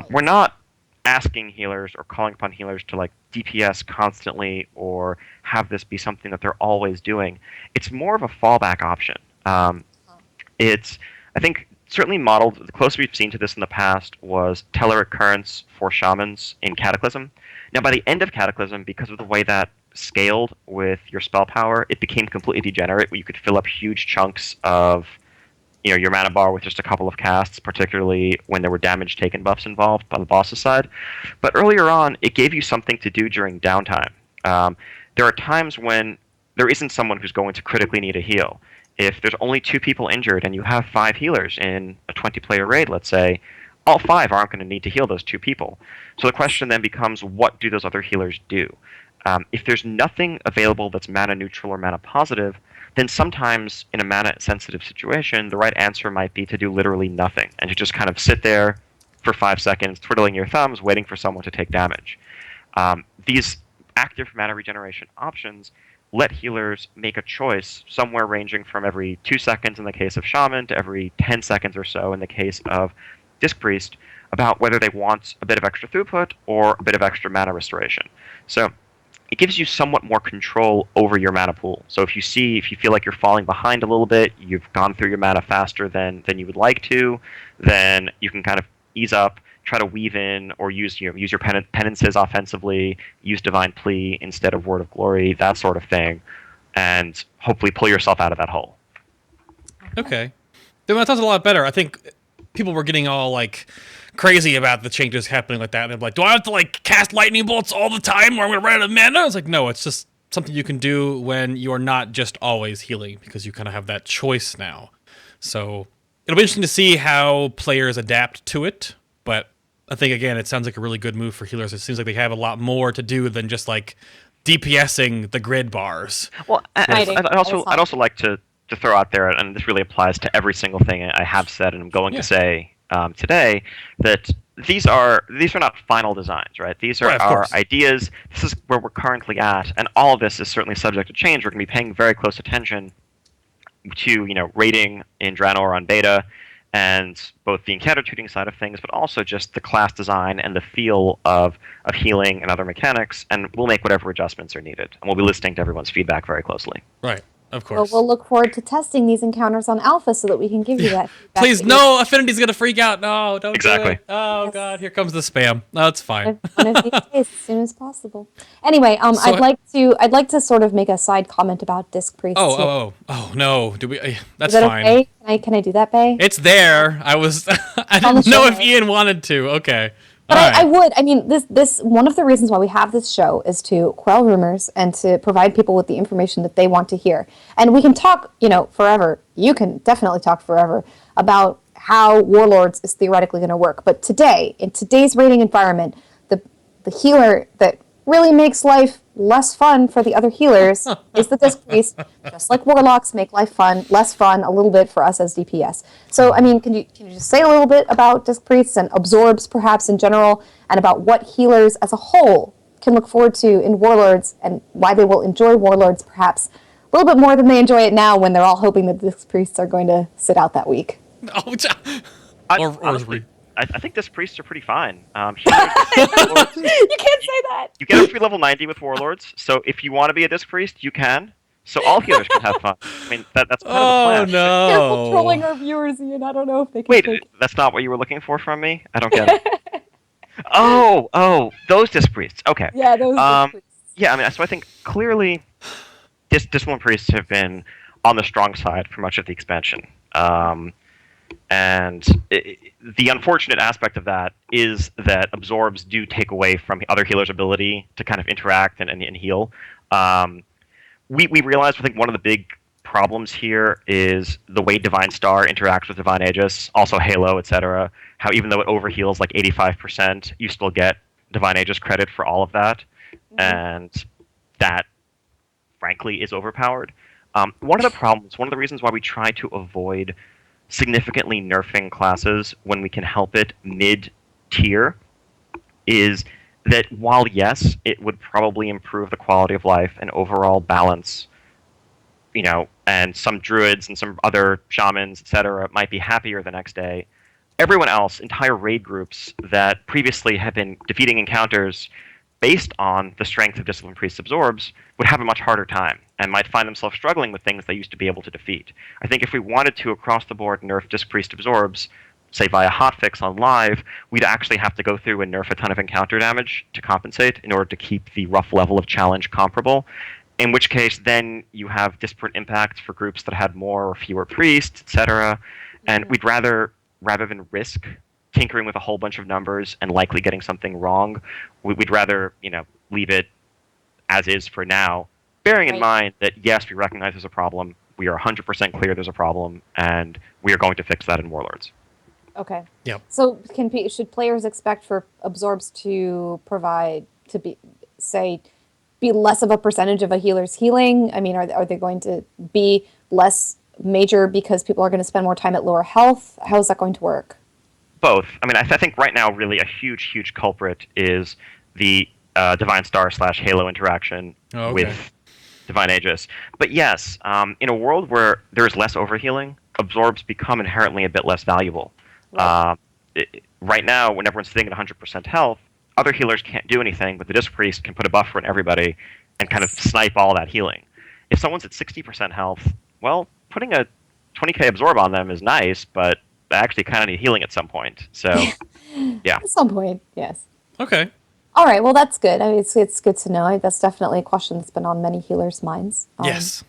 We're not asking healers or calling upon healers to like DPS constantly or have this be something that they're always doing. It's more of a fallback option. It's, I think, certainly modeled, the closest we've seen to this in the past was Telluric Currents for Shamans in Cataclysm. Now, by the end of Cataclysm, because of the way that scaled with your spell power, it became completely degenerate, where you could fill up huge chunks of your mana bar with just a couple of casts, particularly when there were damage taken buffs involved on the boss's side. But earlier on, it gave you something to do during downtime. There are times when there isn't someone who's going to critically need a heal. If there's only 2 people injured and you have 5 healers in a 20-player raid, let's say, all 5 aren't going to need to heal those 2 people. So the question then becomes, what do those other healers do? If there's nothing available that's mana neutral or mana positive, then sometimes in a mana-sensitive situation, the right answer might be to do literally nothing, and to just kind of sit there for 5 seconds, twiddling your thumbs, waiting for someone to take damage. These active mana regeneration options let healers make a choice somewhere ranging from every 2 seconds in the case of Shaman to every 10 seconds or so in the case of Disc Priest about whether they want a bit of extra throughput or a bit of extra mana restoration. So it gives you somewhat more control over your mana pool. So if you feel like you're falling behind a little bit, you've gone through your mana faster than you would like to, then you can kind of ease up, try to weave in, or use your penances offensively, use Divine Plea instead of Word of Glory, that sort of thing, and hopefully pull yourself out of that hole. Okay. Then that sounds a lot better. I think people were getting all like crazy about the changes happening like that. And they're like, do I have to like cast lightning bolts all the time or I'm going to run out of mana? I was like, no, it's just something you can do when you're not just always healing, because you kind of have that choice now. So it'll be interesting to see how players adapt to it. But I think, again, it sounds like a really good move for healers. It seems like they have a lot more to do than just like DPSing the grid bars. Well, I'd also like to throw out there, and this really applies to every single thing I have said and I'm going to say today, that these are not final designs, right? These are our ideas. This is where we're currently at, and all of this is certainly subject to change. We're going to be paying very close attention to rating in Draenor on beta, and both the encounter tuning side of things, but also just the class design and the feel of healing and other mechanics, and we'll make whatever adjustments are needed, and we'll be listening to everyone's feedback very closely. Right. Of course. Well, we'll look forward to testing these encounters on Alpha so that we can give you that feedback. Please, no, Affinity's going to freak out. No, don't Exactly. do it. Oh, yes. God, here comes the spam. No, it's fine. One of these days, as soon as possible. Anyway, I'd like to sort of make a side comment about Disc Priests. Oh, no. Do we? That's Is that fine. Okay? Can I do that, Bay? It's there. I didn't know if Ian wanted to. Okay. But I would. I mean, this one of the reasons why we have this show is to quell rumors and to provide people with the information that they want to hear. And we can talk, forever. You can definitely talk forever about how Warlords is theoretically going to work. But today, in today's raiding environment, the healer that really makes life less fun for the other healers is the Disc Priest, just like Warlocks make life less fun a little bit for us as DPS. So, I mean, can you just say a little bit about Disc Priests and Absorbs perhaps in general, and about what healers as a whole can look forward to in Warlords, and why they will enjoy Warlords perhaps a little bit more than they enjoy it now when they're all hoping that Disc Priests are going to sit out that week? Honestly, I think Disc Priests are pretty fine. You can't say that. You get a free level 90 with Warlords, so if you want to be a Disc Priest, you can. So all healers can have fun. I mean, that's part of the plan. No. Careful trolling our viewers, Ian. I don't know if they can Wait, take it. that's not what you were looking for from me? I don't get it. Those disc priests. Okay. Yeah, those priests. Yeah, I mean, so I think clearly discipline priests have been on the strong side for much of the expansion. And the unfortunate aspect of that is that absorbs do take away from other healers' ability to kind of interact and heal. We realized, I think, one of the big problems here is the way Divine Star interacts with Divine Aegis, also Halo, etc. How even though it overheals like 85%, you still get Divine Aegis credit for all of that. And that, frankly, is overpowered. One of the reasons why we try to avoid significantly nerfing classes when we can help it mid-tier is that while, yes, it would probably improve the quality of life and overall balance, and some druids and some other shamans, etc., might be happier the next day, everyone else, entire raid groups that previously had been defeating encounters based on the strength of Discipline Priest absorbs, would have a much harder time and might find themselves struggling with things they used to be able to defeat. I think if we wanted to, across the board, nerf Disc Priest absorbs, say via hotfix on live, we'd actually have to go through and nerf a ton of encounter damage to compensate in order to keep the rough level of challenge comparable. In which case, then you have disparate impacts for groups that had more or fewer priests, etc. And we'd rather than risk tinkering with a whole bunch of numbers and likely getting something wrong, we'd rather, leave it as is for now, bearing in mind that, yes, we recognize there's a problem, we are 100% clear there's a problem, and we are going to fix that in Warlords. Okay. Yep. So should players expect for absorbs to be less of a percentage of a healer's healing? I mean, are they going to be less major because people are going to spend more time at lower health? How is that going to work? Both. I mean, I think right now really a huge culprit is the Divine Star / Halo interaction with Divine Aegis. But yes, in a world where there's less overhealing, absorbs become inherently a bit less valuable. Right, right now, when everyone's sitting at 100% health, other healers can't do anything, but the Disc Priest can put a buffer on everybody and kind of snipe all that healing. If someone's at 60% health, well, putting a 20k absorb on them is nice, but they actually kind of need healing at some point. So, yeah. At some point, yes. Okay. All right, well, that's good. I mean, it's good to know. That's definitely a question that's been on many healers' minds. Yes.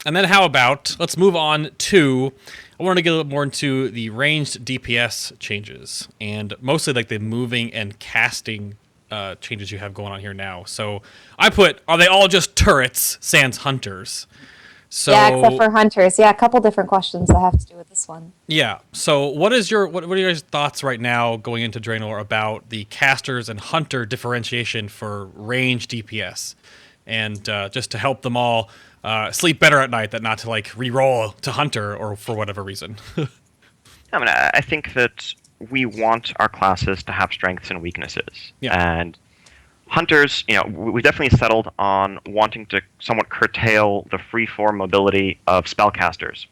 And then how about, let's move on to, I want to get a little more into the ranged DPS changes, and mostly like the moving and casting changes you have going on here now. So I put, are they all just turrets sans hunters? So, yeah, except for hunters. Yeah, a couple different questions that have to do with this one. Yeah. So what are your guys' thoughts right now going into Draenor about the casters and hunter differentiation for range DPS? And just to help them all sleep better at night, that not to like re-roll to hunter or for whatever reason. I mean, I think that we want our classes to have strengths and weaknesses. Yeah. And hunters, we definitely settled on wanting to somewhat curtail the free-form mobility of spellcasters.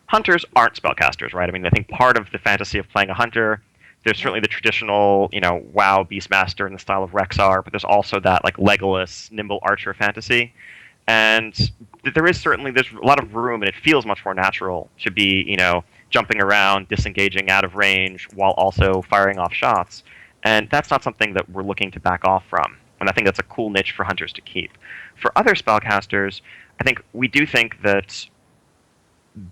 Hunters aren't spellcasters, right? I mean, I think part of the fantasy of playing a hunter, there's certainly the traditional, WoW Beastmaster in the style of Rexar, but there's also that like Legolas, nimble archer fantasy. And there's a lot of room, and it feels much more natural to be, jumping around, disengaging out of range, while also firing off shots. And that's not something that we're looking to back off from. And I think that's a cool niche for hunters to keep. For other spellcasters, I think we do think that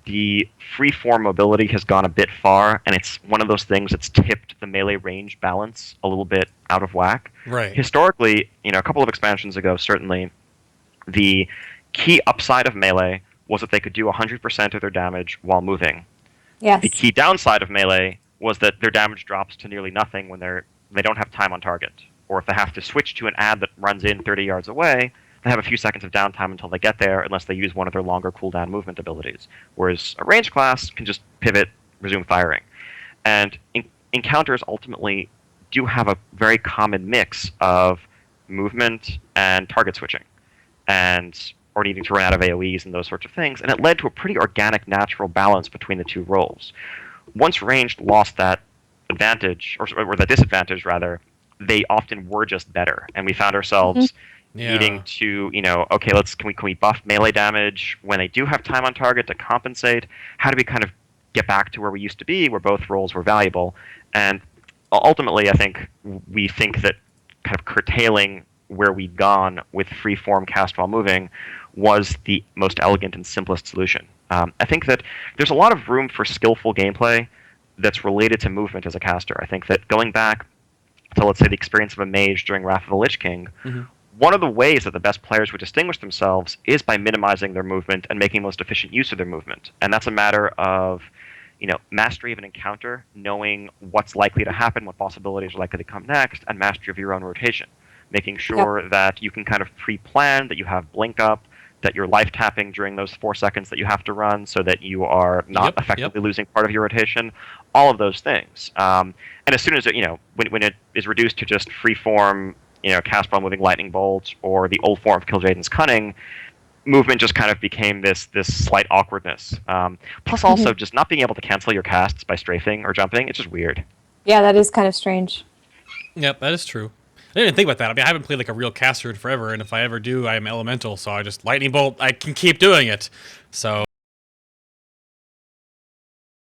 the free-form mobility has gone a bit far, and it's one of those things that's tipped the melee range balance a little bit out of whack. Right. Historically, a couple of expansions ago, certainly, the key upside of melee was that they could do 100% of their damage while moving. Yes. The key downside of melee was that their damage drops to nearly nothing when they don't have time on target. Or if they have to switch to an ad that runs in 30 yards away, they have a few seconds of downtime until they get there, unless they use one of their longer cooldown movement abilities. Whereas a ranged class can just pivot, resume firing. And encounters ultimately do have a very common mix of movement and target switching, or needing to run out of AoEs and those sorts of things, and it led to a pretty organic, natural balance between the two roles. Once ranged lost that advantage, or that disadvantage rather, they often were just better, and we found ourselves needing to, okay, can we buff melee damage when they do have time on target to compensate? How do we kind of get back to where we used to be, where both roles were valuable? And ultimately, I think we think that kind of curtailing where we'd gone with free-form cast while moving was the most elegant and simplest solution. I think that there's a lot of room for skillful gameplay that's related to movement as a caster. I think that going back to, let's say, the experience of a mage during Wrath of the Lich King, one of the ways that the best players would distinguish themselves is by minimizing their movement and making most efficient use of their movement. And that's a matter of mastery of an encounter, knowing what's likely to happen, what possibilities are likely to come next, and mastery of your own rotation. Making sure that you can kind of pre-plan, that you have blink up, that you're life tapping during those 4 seconds that you have to run so that you are not effectively losing part of your rotation, all of those things. And as soon as when it is reduced to just free form, cast while moving lightning bolt or the old form of Killjaden's Cunning, movement just kind of became this slight awkwardness. Plus also just not being able to cancel your casts by strafing or jumping, it's just weird. Yeah, that is kind of strange. Yep, that is true. I didn't think about that. I mean, I haven't played like a real caster in forever, and if I ever do, I am elemental, so I just lightning bolt. I can keep doing it. So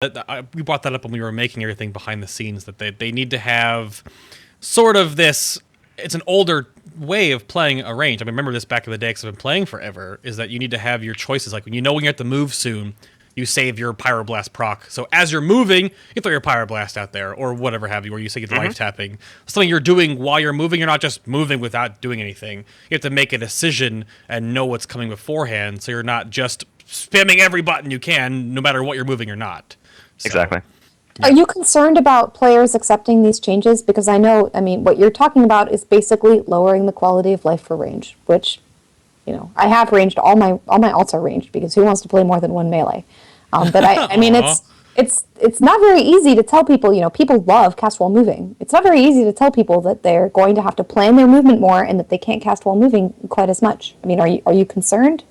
we brought that up when we were making everything behind the scenes, that they need to have sort of this. It's an older way of playing a range. I mean, remember this back in the day because I've been playing forever. Is that you need to have your choices. Like when you have to move soon, you save your Pyroblast proc. So as you're moving, you throw your Pyroblast out there or whatever have you, where you say it's life tapping. Something you're doing while you're moving. You're not just moving without doing anything. You have to make a decision and know what's coming beforehand. So you're not just spamming every button you can, no matter what you're moving or not. So, exactly. Are you concerned about players accepting these changes? Because I mean, what you're talking about is basically lowering the quality of life for range, which, I have ranged, all my alts are ranged, because who wants to play more than one melee? But I mean, it's not very easy to tell people, people love cast while moving. It's not very easy to tell people that they're going to have to plan their movement more and that they can't cast while moving quite as much. I mean, are you concerned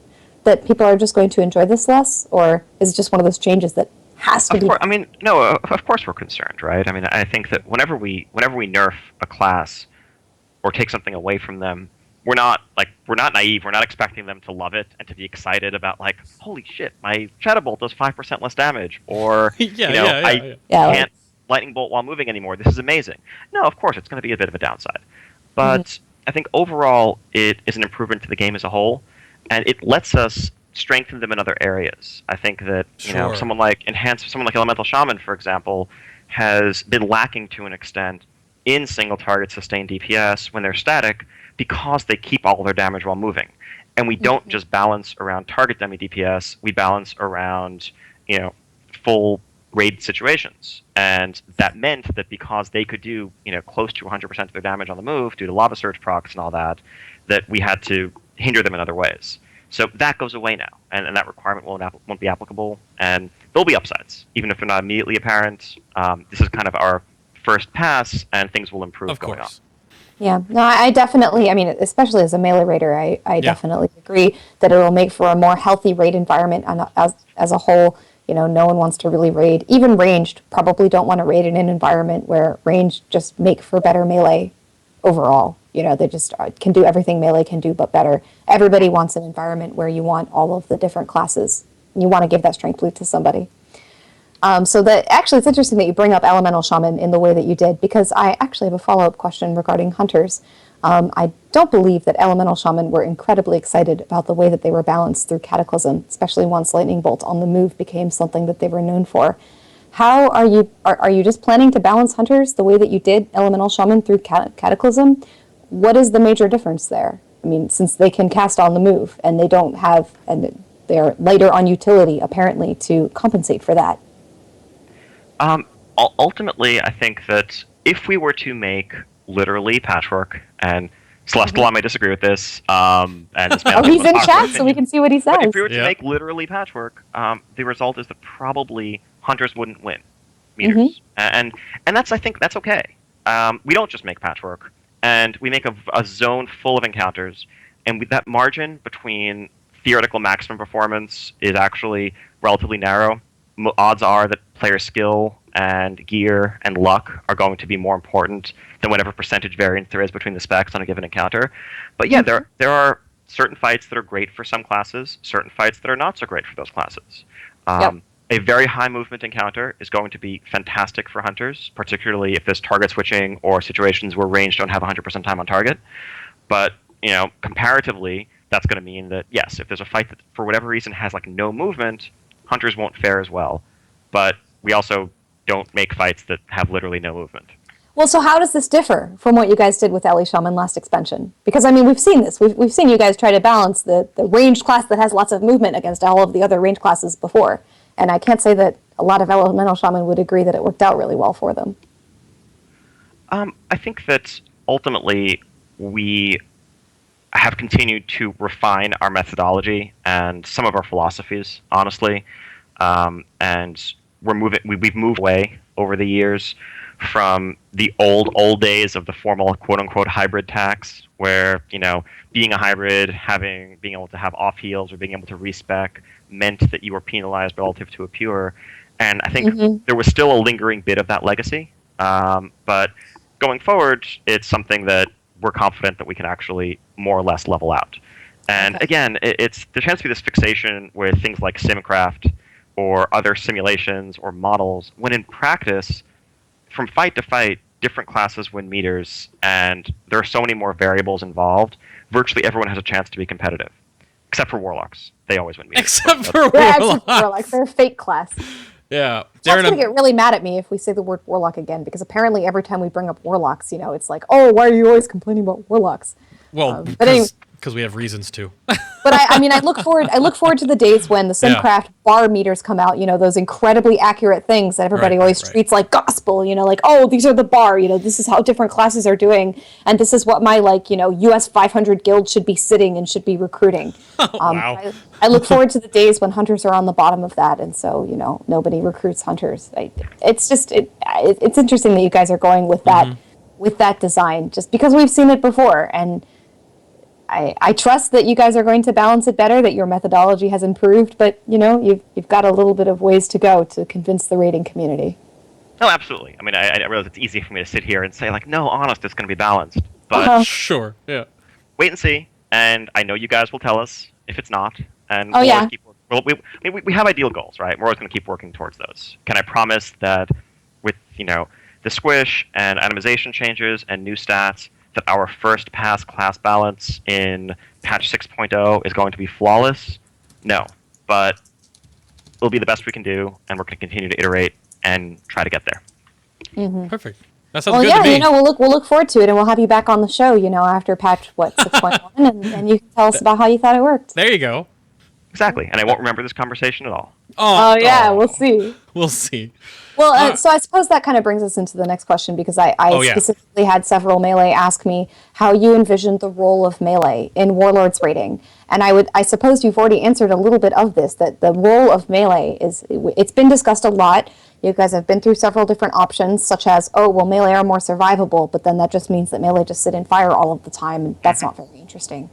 that people are just going to enjoy this less, or is it just one of those changes that has to be? I mean, no, of course we're concerned, right? I mean, I think that whenever we nerf a class or take something away from them, we're not naive. We're not expecting them to love it and to be excited about, like, holy shit, my Shadow Bolt does 5% less damage, or I can't lightning bolt while moving anymore. This is amazing. No, of course it's going to be a bit of a downside, but I think overall it is an improvement to the game as a whole, and it lets us strengthen them in other areas. I think that someone like Elemental Shaman, for example, has been lacking to an extent in single target sustained DPS when they're static, because they keep all their damage while moving. And we don't just balance around target dummy DPS, we balance around, full raid situations. And that meant that because they could do, close to 100% of their damage on the move due to Lava Surge procs and all that, that we had to hinder them in other ways. So that goes away now, and that requirement won't be applicable, and there'll be upsides, even if they're not immediately apparent. This is kind of our first pass, and things will improve going on. Yeah, no, I definitely, I mean, especially as a melee raider, I definitely agree that it will make for a more healthy raid environment as a whole. No one wants to really raid. Even ranged probably don't want to raid in an environment where ranged just make for better melee overall. They just can do everything melee can do, but better. Everybody wants an environment where you want all of the different classes. You want to give that strength loot to somebody. So actually, it's interesting that you bring up Elemental Shaman in the way that you did, because I actually have a follow-up question regarding Hunters. I don't believe that Elemental Shaman were incredibly excited about the way that they were balanced through Cataclysm, especially once Lightning Bolt on the move became something that they were known for. How are you just planning to balance Hunters the way that you did Elemental Shaman through Cataclysm? What is the major difference there? I mean, since they can cast on the move and they're lighter on utility apparently to compensate for that. Ultimately, I think that if we were to make literally Patchwork, and Celestial may disagree with this, and this he's in chat, so we can see what he says. But if we were to make literally Patchwork, the result is that probably Hunters wouldn't win meters, and I think that's okay. We don't just make Patchwork, and we make a zone full of encounters, and that margin between theoretical maximum performance is actually relatively narrow. Odds are that player skill and gear and luck are going to be more important than whatever percentage variance there is between the specs on a given encounter. But yeah, there are certain fights that are great for some classes, certain fights that are not so great for those classes. a very high movement encounter is going to be fantastic for hunters, particularly if there's target switching or situations where range don't have 100% time on target. But, comparatively, that's going to mean that, yes, if there's a fight that for whatever reason has like no movement, hunters won't fare as well. But we also don't make fights that have literally no movement. Well, so how does this differ from what you guys did with Ellie Shaman last expansion? Because, I mean, we've seen this. We've seen you guys try to balance the ranged class that has lots of movement against all of the other ranged classes before. And I can't say that a lot of Elemental Shaman would agree that it worked out really well for them. I think that ultimately we have continued to refine our methodology and some of our philosophies, honestly. And we've moved away over the years from the old days of the formal quote-unquote hybrid tax, where, being a hybrid, being able to have off heals or being able to respec meant that you were penalized relative to a pure. And I think there was still a lingering bit of that legacy. But going forward, it's something that we're confident that we can actually more or less level out. And again, there tends to be this fixation with things like SimCraft or other simulations or models, when in practice, from fight to fight, different classes win meters, and there are so many more variables involved. Virtually everyone has a chance to be competitive, except for Warlocks. They always win meters. Except for Warlocks. They're a fake class. Yeah. That's going to get really mad at me if we say the word Warlock again, because apparently every time we bring up Warlocks, it's like, oh, why are you always complaining about Warlocks? Well, but anyway, because we have reasons to. But I look forward to the days when the SimCraft bar meters come out, those incredibly accurate things that everybody always treats like gospel, like, oh, these are the bar, this is how different classes are doing, and this is what my, US 500 guild should be sitting and should be recruiting. Wow. I look forward to the days when hunters are on the bottom of that, and so, nobody recruits hunters. It's interesting that you guys are going with that design, just because we've seen it before, and I trust that you guys are going to balance it better, that your methodology has improved, but, you've got a little bit of ways to go to convince the raiding community. No, absolutely. I mean, I realize it's easy for me to sit here and say, no, honest, it's going to be balanced. But Sure, yeah. Wait and see, and I know you guys will tell us if it's not. And we have ideal goals, right? We're always going to keep working towards those. Can I promise that with, the squish and itemization changes and new stats, that our first pass class balance in patch 6.0 is going to be flawless? No, but it'll be the best we can do, and we're going to continue to iterate and try to get there. Perfect. That sounds good to me. We'll look forward to it, and we'll have you back on the show, after patch 6.1, and you can tell us about how you thought it worked. There you go. Exactly, and I won't remember this conversation at all. We'll see. We'll see. Well, so I suppose that kind of brings us into the next question, because I specifically had several Melee ask me how you envisioned the role of Melee in Warlords raiding. And I suppose you've already answered a little bit of this, that the role of Melee it's been discussed a lot. You guys have been through several different options, such as, Melee are more survivable, but then that just means that Melee just sit and fire all of the time, and that's not very interesting.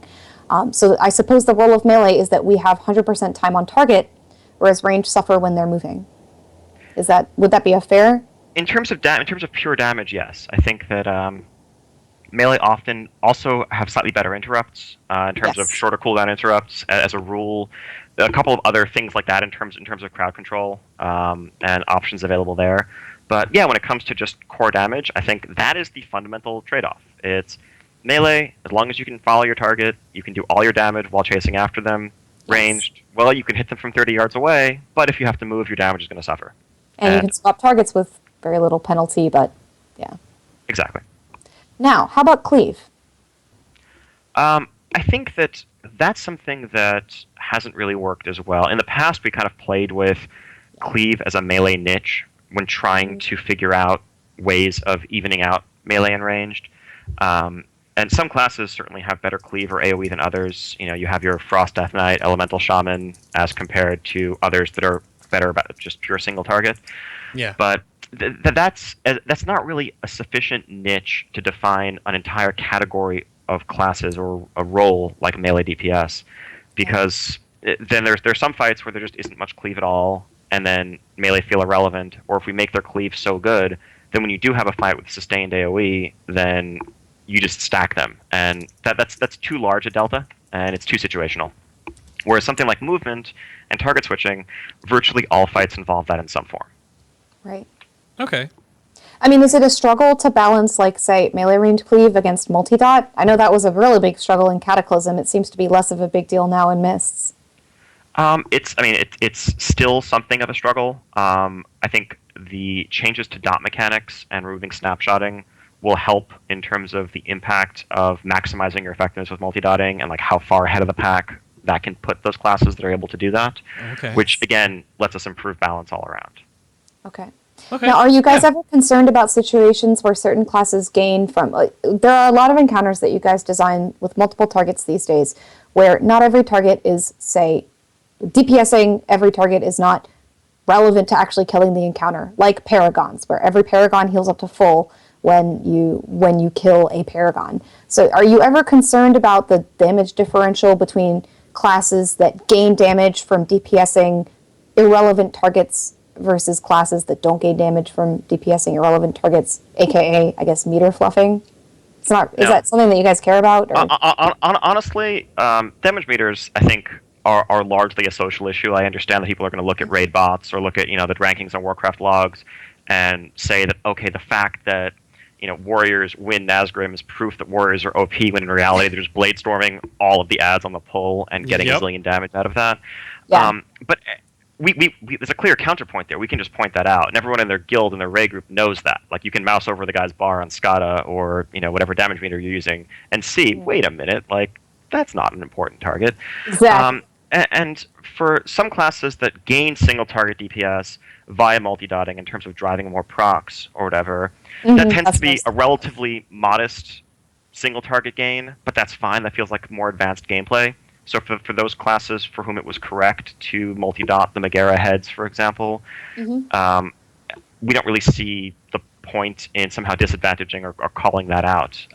So I suppose the role of Melee is that we have 100% time on target, whereas ranged suffer when they're moving. Would that be a fair? In terms of pure damage, yes. I think that Melee often also have slightly better interrupts in terms of shorter cooldown interrupts as a rule. A couple of other things like that in terms of crowd control and options available there. But yeah, when it comes to just core damage, I think that is the fundamental trade-off. It's Melee, as long as you can follow your target, you can do all your damage while chasing after them. Ranged, well, you can hit them from 30 yards away, but if you have to move, your damage is going to suffer. And you can swap targets with very little penalty, but yeah. Exactly. Now, how about cleave? I think that's something that hasn't really worked as well. In the past, we kind of played with cleave as a melee niche when trying to figure out ways of evening out melee and ranged. And some classes certainly have better cleave or AoE than others. You have your Frost Death Knight, Elemental Shaman, as compared to others that are better about just pure single target. Yeah. But that's not really a sufficient niche to define an entire category of classes or a role like melee DPS, because then there's some fights where there just isn't much cleave at all, and then melee feel irrelevant. Or if we make their cleave so good, then when you do have a fight with sustained AoE, then you just stack them, and that's too large a delta, and it's too situational. Whereas something like movement and target switching, virtually all fights involve that in some form. Right. Okay. I mean, is it a struggle to balance, like, say, melee ranged cleave against multi-dot? I know that was a really big struggle in Cataclysm. It seems to be less of a big deal now in Mists. It's still something of a struggle. I think the changes to dot mechanics and removing snapshotting will help in terms of the impact of maximizing your effectiveness with multi-dotting and like how far ahead of the pack that can put those classes that are able to do that. Okay. Which again lets us improve balance all around. Okay. Okay. Now, are you guys ever concerned about situations where certain classes gain from... there are a lot of encounters that you guys design with multiple targets these days where not every target is, say, DPSing every target is not relevant to actually killing the encounter, like Paragons, where every Paragon heals up to full when you kill a Paragon. So are you ever concerned about the damage differential between classes that gain damage from DPSing irrelevant targets versus classes that don't gain damage from DPSing irrelevant targets, aka, I guess, meter fluffing? It's not. Is that something that you guys care about? Or? Honestly, damage meters, I think, are largely a social issue. I understand that people are going to look at raid bots or look at the rankings on Warcraft logs and say that, okay, the fact that warriors win Nazgrim is proof that warriors are OP, when in reality they're just blade storming all of the ads on the pull and getting a zillion damage out of that. Yeah. But we there's a clear counterpoint there. We can just point that out, and everyone in their guild and their raid group knows that. Like, you can mouse over the guy's bar on Skada or whatever damage meter you're using and see, wait a minute, like, that's not an important target. Exactly. And for some classes that gain single target DPS via multi-dotting in terms of driving more procs or whatever, that tends to be a relatively modest single target gain, but that's fine. That feels like more advanced gameplay. So for those classes for whom it was correct to multi-dot the Megara heads, for example, we don't really see the point in somehow disadvantaging or calling that out.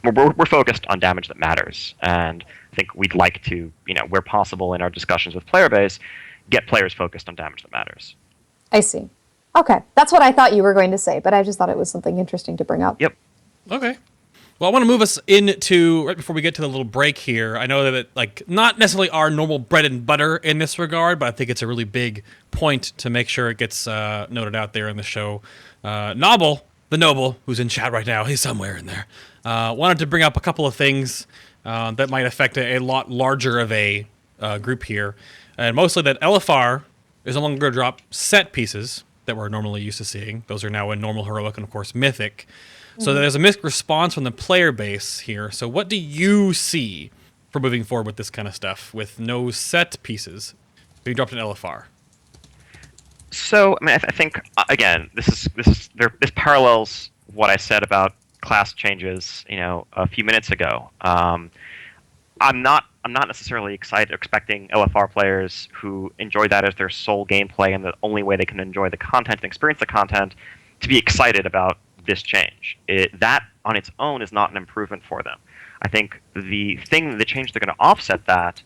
We're focused on damage that matters, and I think we'd like to, where possible in our discussions with player base, get players focused on damage that matters. I see. Okay. That's what I thought you were going to say, but I just thought it was something interesting to bring up. Yep. Okay. Well, I want to move us into, right before we get to the little break here, I know that it, like, not necessarily our normal bread and butter in this regard, but I think it's a really big point to make sure it gets noted out there in the show. Noble, the Noble, who's in chat right now, he's somewhere in there, wanted to bring up a couple of things that might affect a lot larger of a group here, and mostly that LFR is no longer going to drop set pieces that we're normally used to seeing. Those are now in normal, heroic, and of course mythic. So there's a mixed response from the player base here. So what do you see for moving forward with this kind of stuff with no set pieces being dropped in LFR? So I think again, this parallels what I said about class changes, a few minutes ago. I'm not necessarily expecting LFR players who enjoy that as their sole gameplay and the only way they can enjoy the content and experience the content to be excited about this change. That on its own is not an improvement for them. I think the change they're going to offset that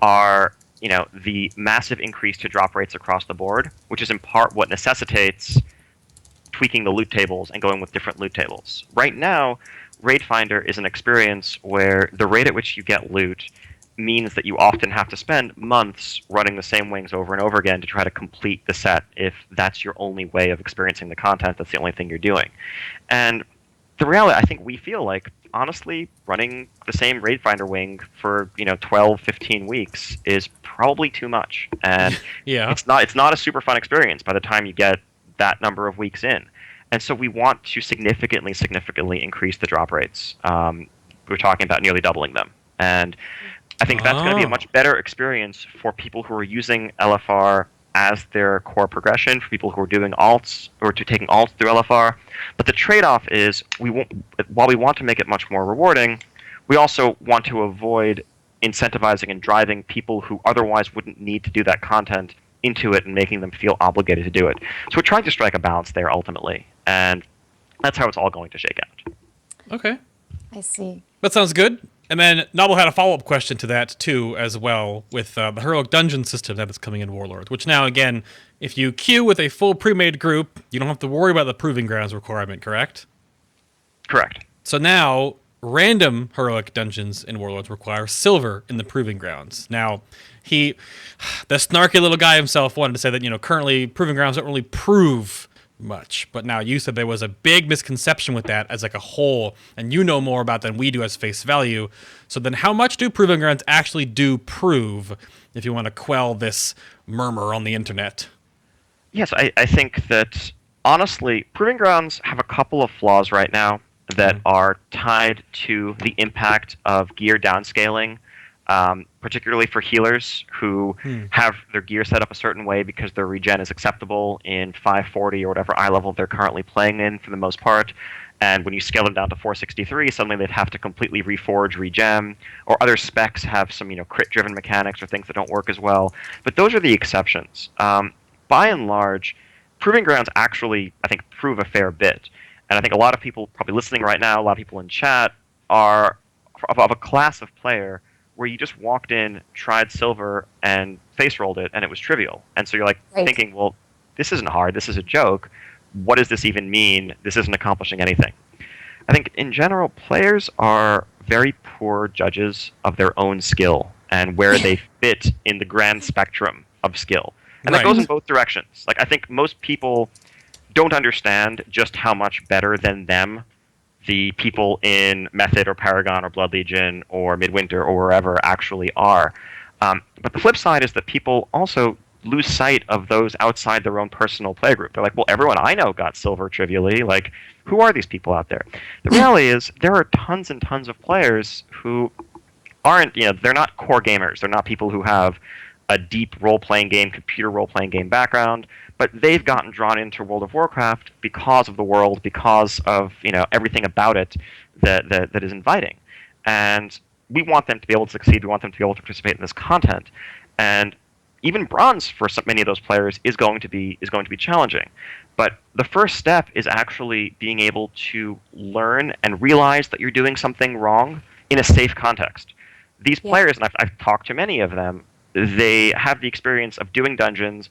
are the massive increase to drop rates across the board, which is in part what necessitates tweaking the loot tables and going with different loot tables. Right now, Raid Finder is an experience where the rate at which you get loot means that you often have to spend months running the same wings over and over again to try to complete the set if that's your only way of experiencing the content, that's the only thing you're doing. And the reality, I think we feel like, honestly, running the same Raid Finder wing for 12, 15 weeks is probably too much. And it's not a super fun experience by the time you get that number of weeks in. And so we want to significantly increase the drop rates. We're talking about nearly doubling them. And I think that's going to be a much better experience for people who are using LFR as their core progression, for people who are doing alts or taking alts through LFR. But the trade-off is, while we want to make it much more rewarding, we also want to avoid incentivizing and driving people who otherwise wouldn't need to do that content into it and making them feel obligated to do it. So we're trying to strike a balance there ultimately, and that's how it's all going to shake out. Okay. I see. That sounds good. And then Noble had a follow-up question to that, too, as well, with the heroic dungeon system that is coming in Warlords, which now, again, if you queue with a full pre-made group, you don't have to worry about the Proving Grounds requirement, correct? Correct. So now, random heroic dungeons in Warlords require silver in the Proving Grounds. Now, the snarky little guy himself wanted to say that, currently Proving Grounds don't really prove much. But now you said there was a big misconception with that as like a whole, and you know more about than we do as face value. So then how much do Proving Grounds actually do prove, if you want to quell this murmur on the internet? Yes, I think that, honestly, Proving Grounds have a couple of flaws right now that are tied to the impact of gear downscaling, particularly for healers who have their gear set up a certain way because their regen is acceptable in 540 or whatever eye level they're currently playing in for the most part. And when you scale them down to 463, suddenly they'd have to completely reforge regen, or other specs have some crit-driven mechanics or things that don't work as well. But those are the exceptions. By and large, Proving Grounds actually, I think, prove a fair bit. And I think a lot of people probably listening right now, a lot of people in chat, are of a class of player where you just walked in, tried silver, and face rolled it, and it was trivial. And so you're thinking, well, this isn't hard, this is a joke. What does this even mean? This isn't accomplishing anything. I think in general, players are very poor judges of their own skill and where they fit in the grand spectrum of skill. And that goes in both directions. I think most people don't understand just how much better than them the people in Method or Paragon or Blood Legion or Midwinter or wherever actually are. But the flip side is that people also lose sight of those outside their own personal playgroup. They're like, well, everyone I know got silver trivially. Who are these people out there? The reality is there are tons and tons of players who aren't, they're not core gamers. They're not people who have a deep role-playing game, computer role-playing game background, but they've gotten drawn into World of Warcraft because of the world, because of everything about it that is inviting. And we want them to be able to succeed. We want them to be able to participate in this content. And even bronze for many of those players is going to be challenging. But the first step is actually being able to learn and realize that you're doing something wrong in a safe context. These players, and I've talked to many of them, they have the experience of doing dungeons,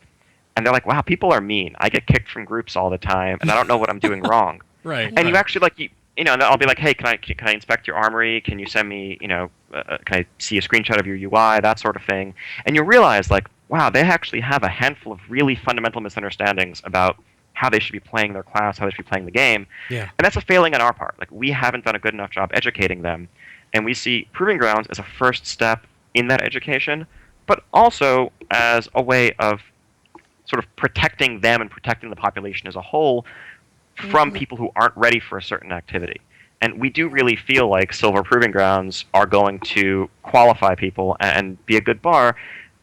and they're like, wow, people are mean. I get kicked from groups all the time, and I don't know what I'm doing wrong. Right. And you actually, and I'll be like, hey, can I inspect your armory? Can you send me, can I see a screenshot of your UI, that sort of thing? And you realize, wow, they actually have a handful of really fundamental misunderstandings about how they should be playing their class, how they should be playing the game. Yeah. And that's a failing on our part. We haven't done a good enough job educating them. And we see Proving Grounds as a first step in that education, but also as a way of sort of protecting them and protecting the population as a whole from people who aren't ready for a certain activity. And we do really feel like Silver Proving Grounds are going to qualify people and be a good bar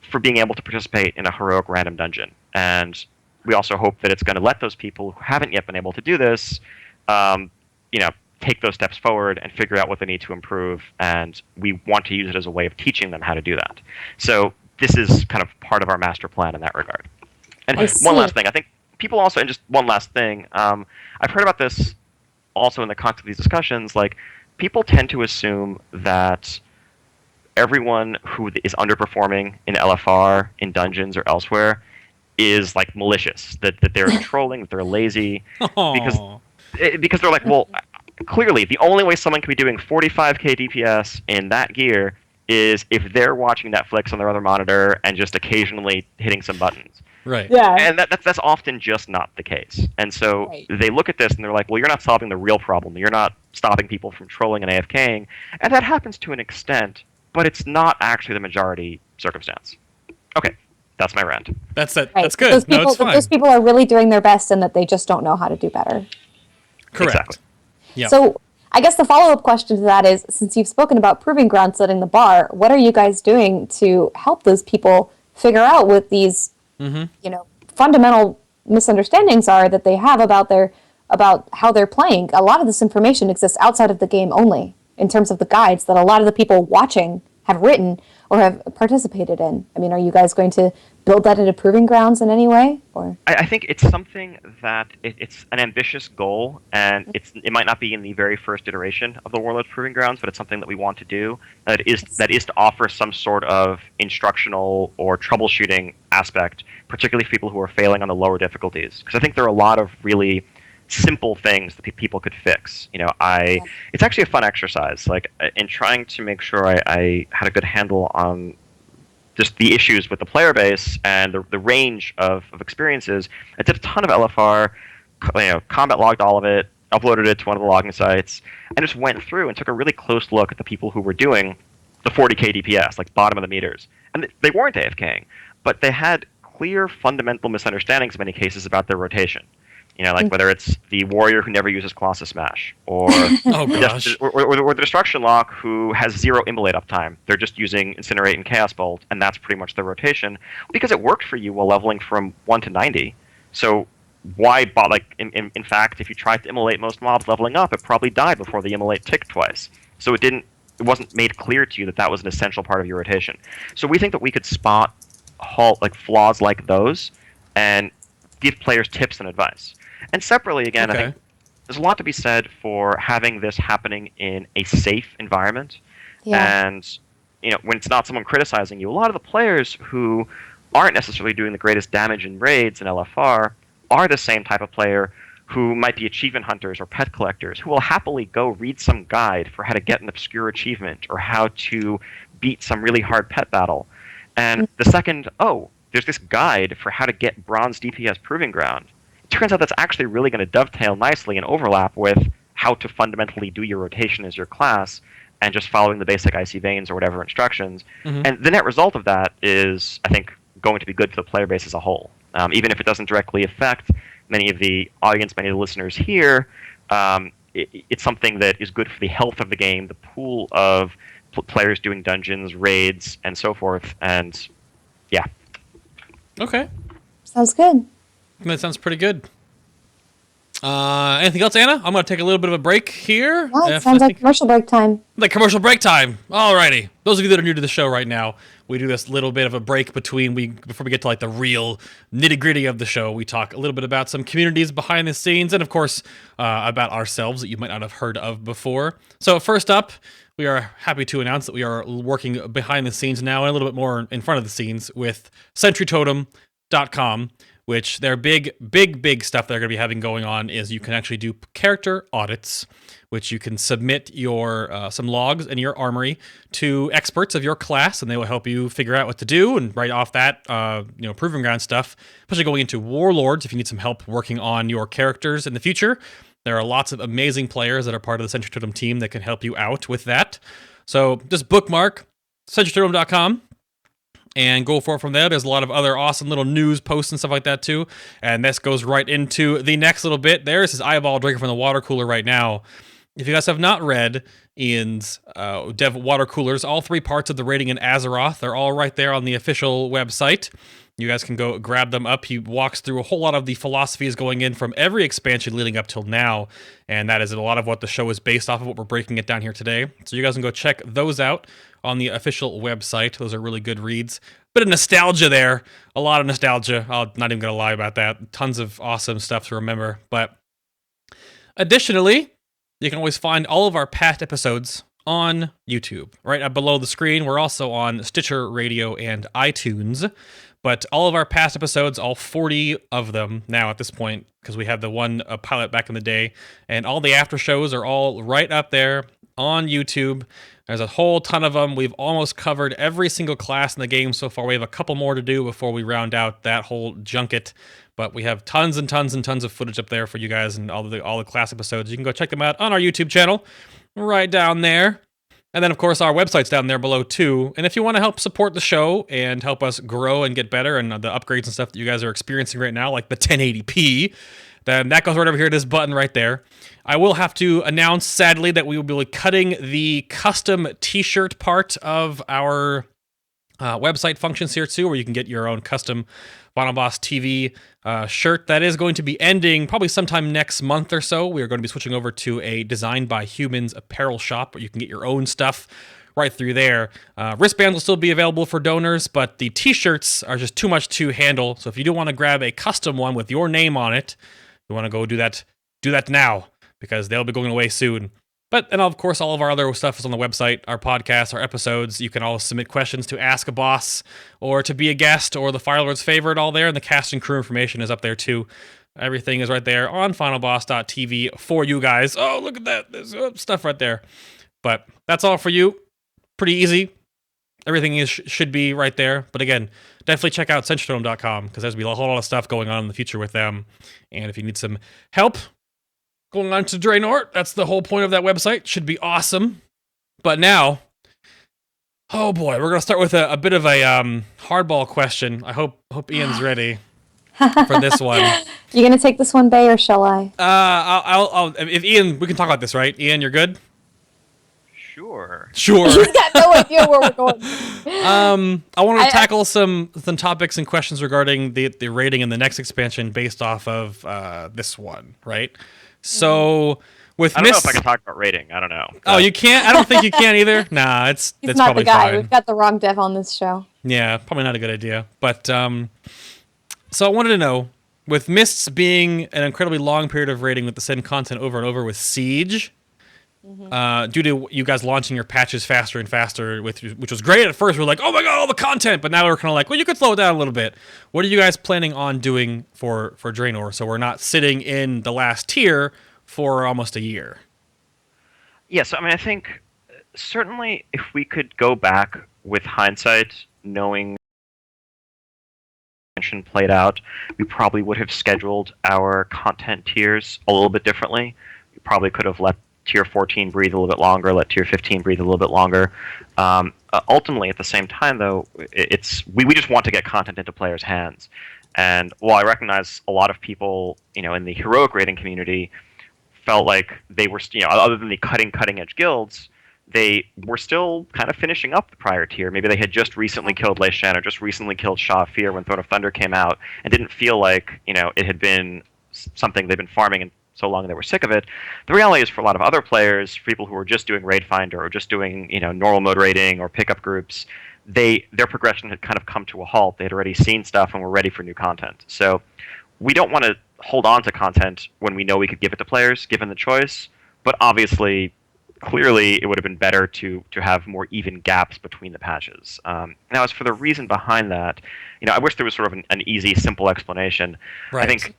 for being able to participate in a heroic random dungeon. And we also hope that it's going to let those people who haven't yet been able to do this, take those steps forward and figure out what they need to improve. And we want to use it as a way of teaching them how to do that. So this is kind of part of our master plan in that regard. And one last thing, I think people also, and just one last thing, I've heard about this also in the context of these discussions, people tend to assume that everyone who is underperforming in LFR, in dungeons, or elsewhere is malicious, that they're trolling, that they're lazy, because they're like, well, clearly the only way someone can be doing 45k DPS in that gear is if they're watching Netflix on their other monitor and just occasionally hitting some buttons. Right. Yeah. And that's often just not the case. And so they look at this and they're like, well, you're not solving the real problem. You're not stopping people from trolling and AFKing. And that happens to an extent, but it's not actually the majority circumstance. Okay, that's my rant. That's it. Right. That's good. It's fine. Those people are really doing their best and that they just don't know how to do better. Correct. Exactly. Yeah. So I guess the follow-up question to that is, since you've spoken about Proving Ground setting the bar, what are you guys doing to help those people figure out what these, fundamental misunderstandings are that they have about how they're playing? A lot of this information exists outside of the game only, in terms of the guides that a lot of the people watching have written or have participated in. I mean, are you guys going to build that into Proving Grounds in any way? Or I think it's something that it's an ambitious goal, and it might not be in the very first iteration of the Warlords Proving Grounds, but it's something that we want to do. That is to offer some sort of instructional or troubleshooting aspect, particularly for people who are failing on the lower difficulties. Because I think there are a lot of really simple things that people could fix. It's actually a fun exercise. Like in trying to make sure I had a good handle on just the issues with the player base and the range of experiences. I did a ton of LFR, combat logged all of it, uploaded it to one of the logging sites, and just went through and took a really close look at the people who were doing the 40k DPS, like bottom of the meters. And they weren't AFKing, but they had clear fundamental misunderstandings in many cases about their rotation. Whether it's the warrior who never uses Colossus Smash, or Oh gosh. or the Destruction Lock who has 0 immolate uptime. They're just using Incinerate and Chaos Bolt, and that's pretty much their rotation because it worked for you while leveling from 1 to 90. So why in fact, if you tried to immolate most mobs leveling up, it probably died before the immolate ticked twice. So it wasn't made clear to you that was an essential part of your rotation. So we think that we could spot flaws like those and give players tips and advice. And separately, again, Okay. I think there's a lot to be said for having this happening in a safe environment. Yeah. And when it's not someone criticizing you, a lot of the players who aren't necessarily doing the greatest damage in raids and LFR are the same type of player who might be achievement hunters or pet collectors who will happily go read some guide for how to get an obscure achievement or how to beat some really hard pet battle. And the second, there's this guide for how to get bronze DPS proving ground. It turns out that's actually really going to dovetail nicely and overlap with how to fundamentally do your rotation as your class and just following the basic icy veins or whatever instructions. Mhm. And the net result of that is, I think, going to be good for the player base as a whole. Even if it doesn't directly affect many of the audience, many of the listeners here, it's something that is good for the health of the game, the pool of players doing dungeons, raids, and so forth. And yeah. Okay. Sounds good. That sounds pretty good. Anything else, Anna? I'm going to take a little bit of a break here. Well, it sounds like commercial break time. Like commercial break time. Alrighty. Those of you that are new to the show right now, we do this little bit of a break before we get to like the real nitty gritty of the show. We talk a little bit about some communities behind the scenes, and of course about ourselves that you might not have heard of before. So first up, we are happy to announce that we are working behind the scenes now and a little bit more in front of the scenes with SentryTotem.com. Which their big stuff they're going to be having going on is you can actually do character audits, which you can submit your some logs in your armory to experts of your class, and they will help you figure out what to do and write off that proving ground stuff, especially going into Warlords if you need some help working on your characters in the future. There are lots of amazing players that are part of the Sentry Totem team that can help you out with that. So just bookmark SentryTotem.com. And go for it from there. There's a lot of other awesome little news posts and stuff like that too. And this goes right into the next little bit. There's his eyeball drinking from the water cooler right now. If you guys have not read Ian's Dev Water Coolers, all 3 parts of the rating in Azeroth, they're all right there on the official website. You guys can go grab them up. He walks through a whole lot of the philosophies going in from every expansion leading up till now. And that is a lot of what the show is based off of, what we're breaking it down here today. So you guys can go check those out on the official website. Those are really good reads. Bit of nostalgia there. A lot of nostalgia. I'm not even going to lie about that. Tons of awesome stuff to remember. But additionally, you can always find all of our past episodes on YouTube. Right up below the screen, we're also on Stitcher Radio and iTunes. But all of our past episodes, all 40 of them now at this point, because we had the one pilot back in the day, and all the after shows are all right up there on YouTube. There's a whole ton of them. We've almost covered every single class in the game so far. We have a couple more to do before we round out that whole junket. But we have tons and tons and tons of footage up there for you guys and all the class episodes. You can go check them out on our YouTube channel, right down there. And then, of course, our website's down there below, too. And if you want to help support the show and help us grow and get better and the upgrades and stuff that you guys are experiencing right now, like the 1080p, then that goes right over here, this button right there. I will have to announce, sadly, that we will be cutting the custom t-shirt part of our website functions here, too, where you can get your own custom FinalBossTV shirt. That is going to be ending probably sometime next month or so. We are going to be switching over to a Designed by Humans apparel shop where you can get your own stuff right through there. Wristbands will still be available for donors, but the t-shirts are just too much to handle. So if you do want to grab a custom one with your name on it, you want to go do that now, because they'll be going away soon. But, and of course, all of our other stuff is on the website, our podcasts, our episodes. You can always submit questions to Ask a Boss or to be a guest or the Firelord's favorite, all there. And the cast and crew information is up there, too. Everything is right there on FinalBoss.tv for you guys. Oh, look at that. There's stuff right there. But that's all for you. Pretty easy. Everything should be right there. But again, definitely check out Centrodome.com because there's going to be a whole lot of stuff going on in the future with them. And if you need some help going on to Draenor, that's the whole point of that website. Should be awesome. But now, oh boy, we're going to start with a bit of a hardball question. I hope Ian's ready for this one. You going to take this one, Bay, or shall I? I'll if Ian, we can talk about this, right? Ian, you're good? Sure. He's got no idea where we're going. I wanted to tackle some topics and questions regarding the rating in the next expansion based off of this one, right? So with I don't know if I can talk about rating. I don't know. Oh, you can't? I don't think you can either. Nah, it's He's it's not probably the guy. fine. We've got the wrong dev on this show. Yeah, probably not a good idea. But so I wanted to know, with Mists being an incredibly long period of rating with the same content over and over with Siege. Due to you guys launching your patches faster and faster, which was great at first. We're like, oh my god, all the content, but now we're kind of like, well, you could slow it down a little bit. What are you guys planning on doing for Draenor, so we're not sitting in the last tier for almost a year? Yeah, so I mean, I think certainly if we could go back with hindsight, knowing played out, we probably would have scheduled our content tiers a little bit differently. We probably could have let Tier 14 breathe a little bit longer, let Tier 15 breathe a little bit longer. Ultimately, at the same time, though, we just want to get content into players' hands. And while I recognize a lot of people, in the heroic rating community felt like they were, other than the cutting-edge guilds, they were still kind of finishing up the prior tier. Maybe they had just recently killed Lei Shan or just recently killed Shaw of Fear when Throne of Thunder came out and didn't feel like, it had been something they've been farming and so long they were sick of it. The reality is, for a lot of other players, for people who were just doing Raid Finder or just doing normal mode raiding or pickup groups, their progression had kind of come to a halt. They had already seen stuff and were ready for new content. So we don't want to hold on to content when we know we could give it to players, given the choice. But obviously, clearly, it would have been better to have more even gaps between the patches. Now, as for the reason behind that, I wish there was sort of an easy, simple explanation. Right. I think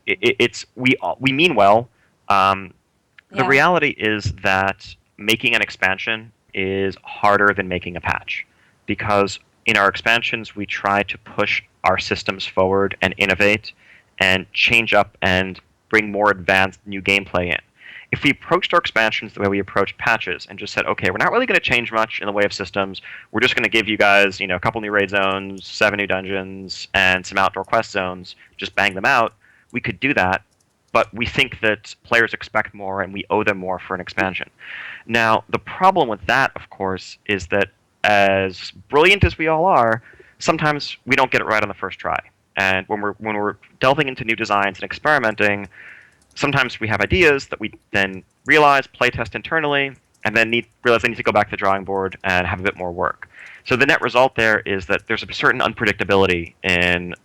we mean well. The reality is that making an expansion is harder than making a patch, because in our expansions we try to push our systems forward and innovate and change up and bring more advanced new gameplay in. If we approached our expansions the way we approached patches and just said, okay, we're not really going to change much in the way of systems, we're just going to give you guys, a couple new raid zones, 7 new dungeons, and some outdoor quest zones, just bang them out, we could do that. But we think that players expect more and we owe them more for an expansion. Now, the problem with that, of course, is that as brilliant as we all are, sometimes we don't get it right on the first try. And when we're delving into new designs and experimenting, sometimes we have ideas that we then realize, playtest internally, and then realize they need to go back to the drawing board and have a bit more work. So the net result there is that there's a certain unpredictability in,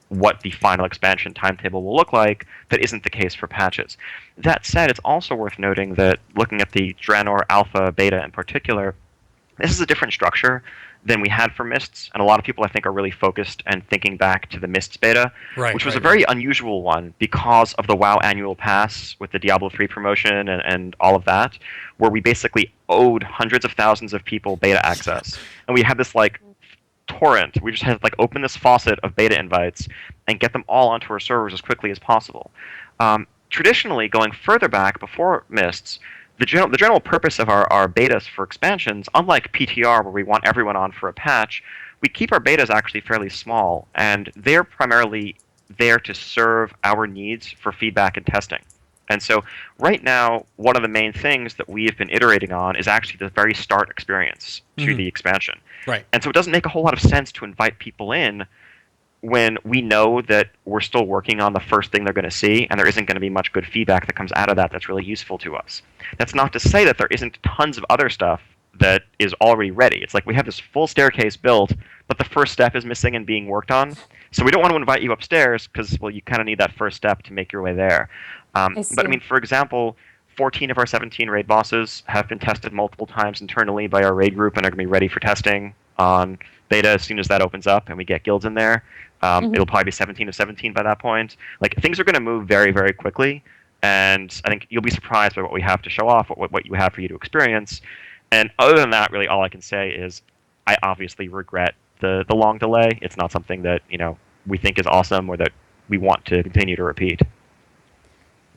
what the final expansion timetable will look like that isn't the case for patches. That said, it's also worth noting that looking at the Draenor Alpha Beta in particular, this is a different structure than we had for Mists, and a lot of people I think are really focused and thinking back to the Mists Beta, which was a very unusual one because of the WoW Annual Pass with the Diablo 3 promotion and all of that, where we basically owed hundreds of thousands of people beta access. And we had this torrent. We just had to open this faucet of beta invites and get them all onto our servers as quickly as possible. Traditionally, going further back before Mists, the general purpose of our betas for expansions, unlike PTR where we want everyone on for a patch, we keep our betas actually fairly small, and they're primarily there to serve our needs for feedback and testing. And so right now, one of the main things that we have been iterating on is actually the very start experience to the expansion. Right. And so it doesn't make a whole lot of sense to invite people in when we know that we're still working on the first thing they're going to see, and there isn't going to be much good feedback that comes out of that that's really useful to us. That's not to say that there isn't tons of other stuff that is already ready. It's like we have this full staircase built, but the first step is missing and being worked on. So we don't want to invite you upstairs because, well, you kind of need that first step to make your way there. But I mean, for example, 14 of our 17 raid bosses have been tested multiple times internally by our raid group and are going to be ready for testing. on beta as soon as that opens up and we get guilds in there. It'll probably be 17 of 17 by that point. Like, things are going to move very, very quickly, and I think you'll be surprised by what we have to show off, what you have for you to experience. And other than that, really all I can say is I obviously regret the long delay. It's not something that, we think is awesome or that we want to continue to repeat.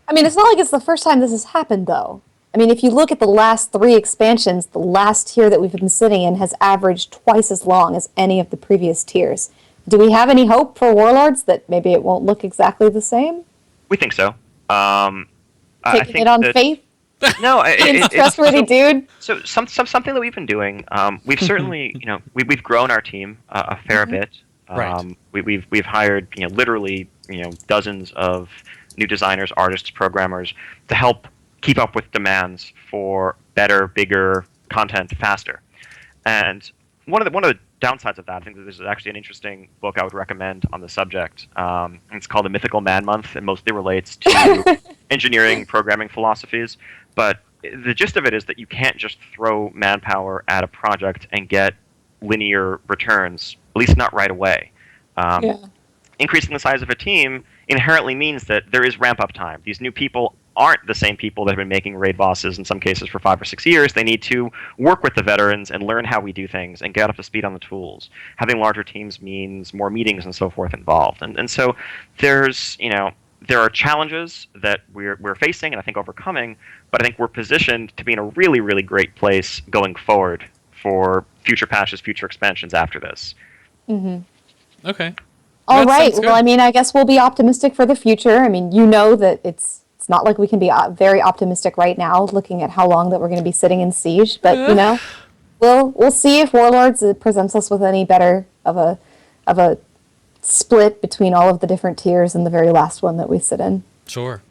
I mean, it's not like it's the first time this has happened, though. I mean, if you look at the last 3 expansions, the last tier that we've been sitting in has averaged twice as long as any of the previous tiers. Do we have any hope for Warlords that maybe it won't look exactly the same? We think so. Taking it on faith? No, it's trustworthy, dude. So something that we've been doing. We've certainly, we've grown our team a fair bit. Right. We've hired, literally, dozens of new designers, artists, programmers to help keep up with demands for better, bigger content faster. And one of the downsides of that, I think that this is actually an interesting book I would recommend on the subject. It's called The Mythical Man Month, and mostly relates to engineering, programming philosophies. But the gist of it is that you can't just throw manpower at a project and get linear returns, at least not right away. Increasing the size of a team inherently means that there is ramp-up time. These new people aren't the same people that have been making raid bosses in some cases for 5 or 6 years. They need to work with the veterans and learn how we do things and get up to speed on the tools. Having larger teams means more meetings and so forth involved. And so there's, there are challenges that we're facing and I think overcoming, but I think we're positioned to be in a really, really great place going forward for future patches, future expansions after this. Okay. All right. Well, I mean, I guess we'll be optimistic for the future. I mean, that it's not like we can be very optimistic right now, looking at how long that we're going to be sitting in siege. But we'll see if Warlords presents us with any better of a split between all of the different tiers and the very last one that we sit in. Sure.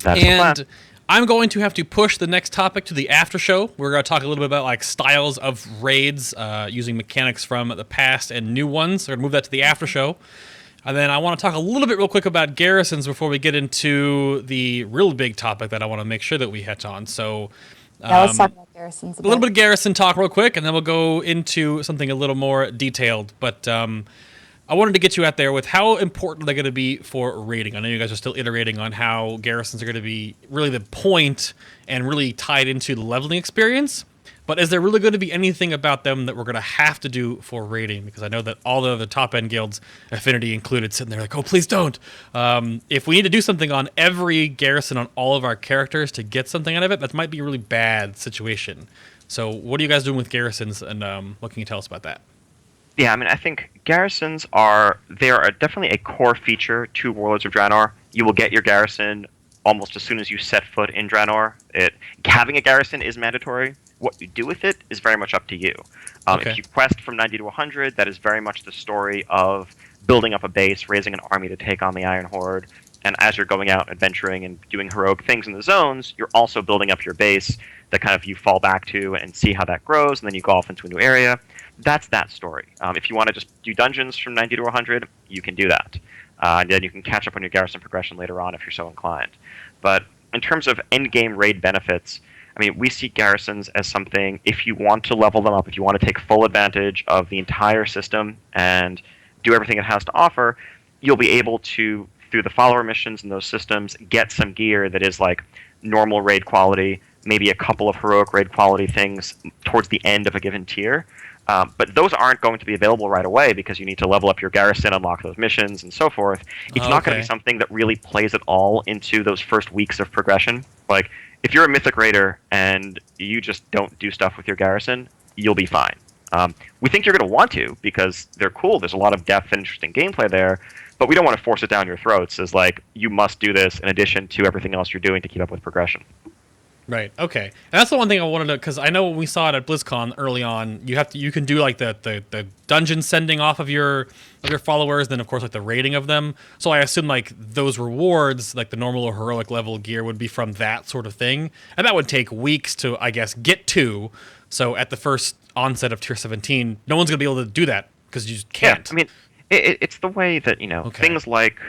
That's the plan. I'm going to have to push the next topic to the after show. We're going to talk a little bit about like styles of raids using mechanics from the past and new ones. We're going to move that to the after show. And then I want to talk a little bit real quick about garrisons before we get into the real big topic that I want to make sure that we hit on. So let's talk about garrisons. A little bit of garrison talk real quick, and then we'll go into something a little more detailed. But I wanted to get you out there with how important they're going to be for raiding. I know you guys are still iterating on how garrisons are going to be really the point and really tied into the leveling experience. But is there really going to be anything about them that we're going to have to do for raiding? Because I know that all the other top-end guilds, Affinity included, sitting there like, oh, please don't. If we need to do something on every garrison on all of our characters to get something out of it, that might be a really bad situation. So what are you guys doing with garrisons, and what can you tell us about that? Yeah, I mean, I think garrisons are definitely a core feature to Warlords of Draenor. You will get your garrison almost as soon as you set foot in Draenor. Having a garrison is mandatory. What you do with it is very much up to you. Okay. If you quest from 90 to 100, that is very much the story of building up a base, raising an army to take on the Iron Horde, and as you're going out adventuring and doing heroic things in the zones, you're also building up your base that kind of you fall back to and see how that grows, and then you go off into a new area. That's that story. If you want to just do dungeons from 90 to 100, you can do that. And then you can catch up on your garrison progression later on if you're so inclined. But in terms of endgame raid benefits, I mean, we see garrisons as something, if you want to level them up, if you want to take full advantage of the entire system and do everything it has to offer, you'll be able to, through the follower missions and those systems, get some gear that is like normal raid quality, maybe a couple of heroic raid quality things towards the end of a given tier. But those aren't going to be available right away because you need to level up your garrison, unlock those missions, and so forth. It's not going to be something that really plays it all into those first weeks of progression. Like, if you're a Mythic Raider and you just don't do stuff with your garrison, you'll be fine. We think you're going to want to because they're cool. There's a lot of depth and interesting gameplay there, but we don't want to force it down your throats as, like, you must do this in addition to everything else you're doing to keep up with progression. Right. Okay. And that's the one thing I wanted to, because I know when we saw it at BlizzCon early on, you can do like the dungeon sending off of your followers, then of course like the rating of them. So I assume like those rewards, like the normal or heroic level gear, would be from that sort of thing, and that would take weeks to, I guess, get to. So at the first onset of Tier 17, no one's gonna be able to do that because you just can't. Yeah, I mean, it's the way that things like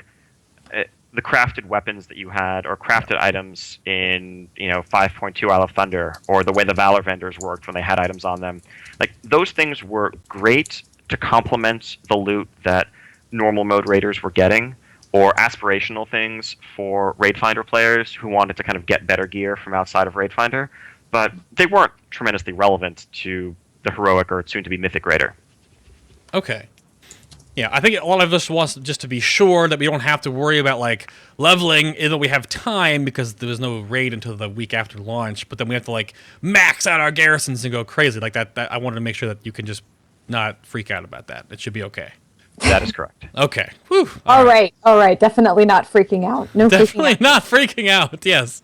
the crafted weapons that you had, or crafted items in 5.2 Isle of Thunder, or the way the Valor vendors worked when they had items on them. Like, those things were great to complement the loot that normal mode raiders were getting, or aspirational things for Raid Finder players who wanted to kind of get better gear from outside of Raid Finder, but they weren't tremendously relevant to the heroic or soon-to-be mythic raider. Okay. Yeah, I think a lot of us wants just to be sure that we don't have to worry about, like, leveling, even though we have time, because there was no raid until the week after launch, but then we have to, like, max out our garrisons and go crazy. Like, that I wanted to make sure that you can just not freak out about that. It should be okay. That is correct. Okay. Whew. All right. Definitely not freaking out. No, Definitely freaking out. not freaking out, yes.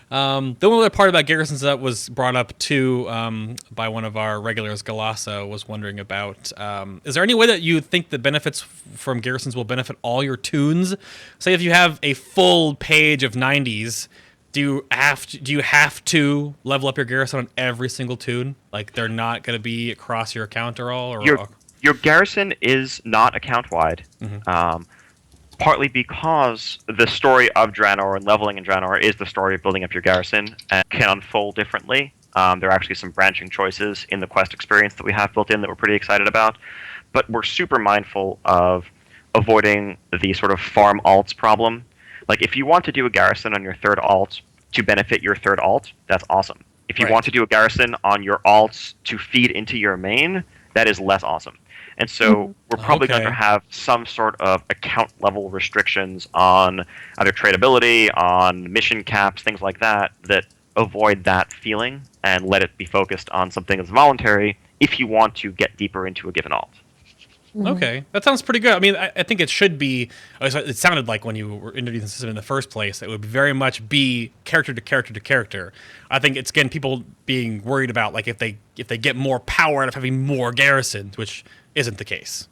The only other part about garrisons that was brought up too by one of our regulars, Galassa, was wondering about, is there any way that you think the benefits from garrisons will benefit all your tunes? Say if you have a full page of 90s, do you have to level up your garrison on every single tune? Like, they're not going to be across your account or all? Or your garrison is not account-wide. Mm-hmm. Partly because the story of Draenor and leveling in Draenor is the story of building up your garrison and can unfold differently. There are actually some branching choices in the quest experience that we have built in that we're pretty excited about. But we're super mindful of avoiding the sort of farm alts problem. Like, if you want to do a garrison on your third alt to benefit your third alt, that's awesome. If you want to do a garrison on your alts to feed into your main, that is less awesome. And so we're probably going to have some sort of account-level restrictions on either tradability, on mission caps, things like that, that avoid that feeling and let it be focused on something that's voluntary if you want to get deeper into a given alt. Okay, that sounds pretty good. I mean, I think it should be. It sounded like when you were introducing the system in the first place, it would very much be character to character to character. I think it's, again, people being worried about, like, if they get more power out of having more garrisons, which isn't the case.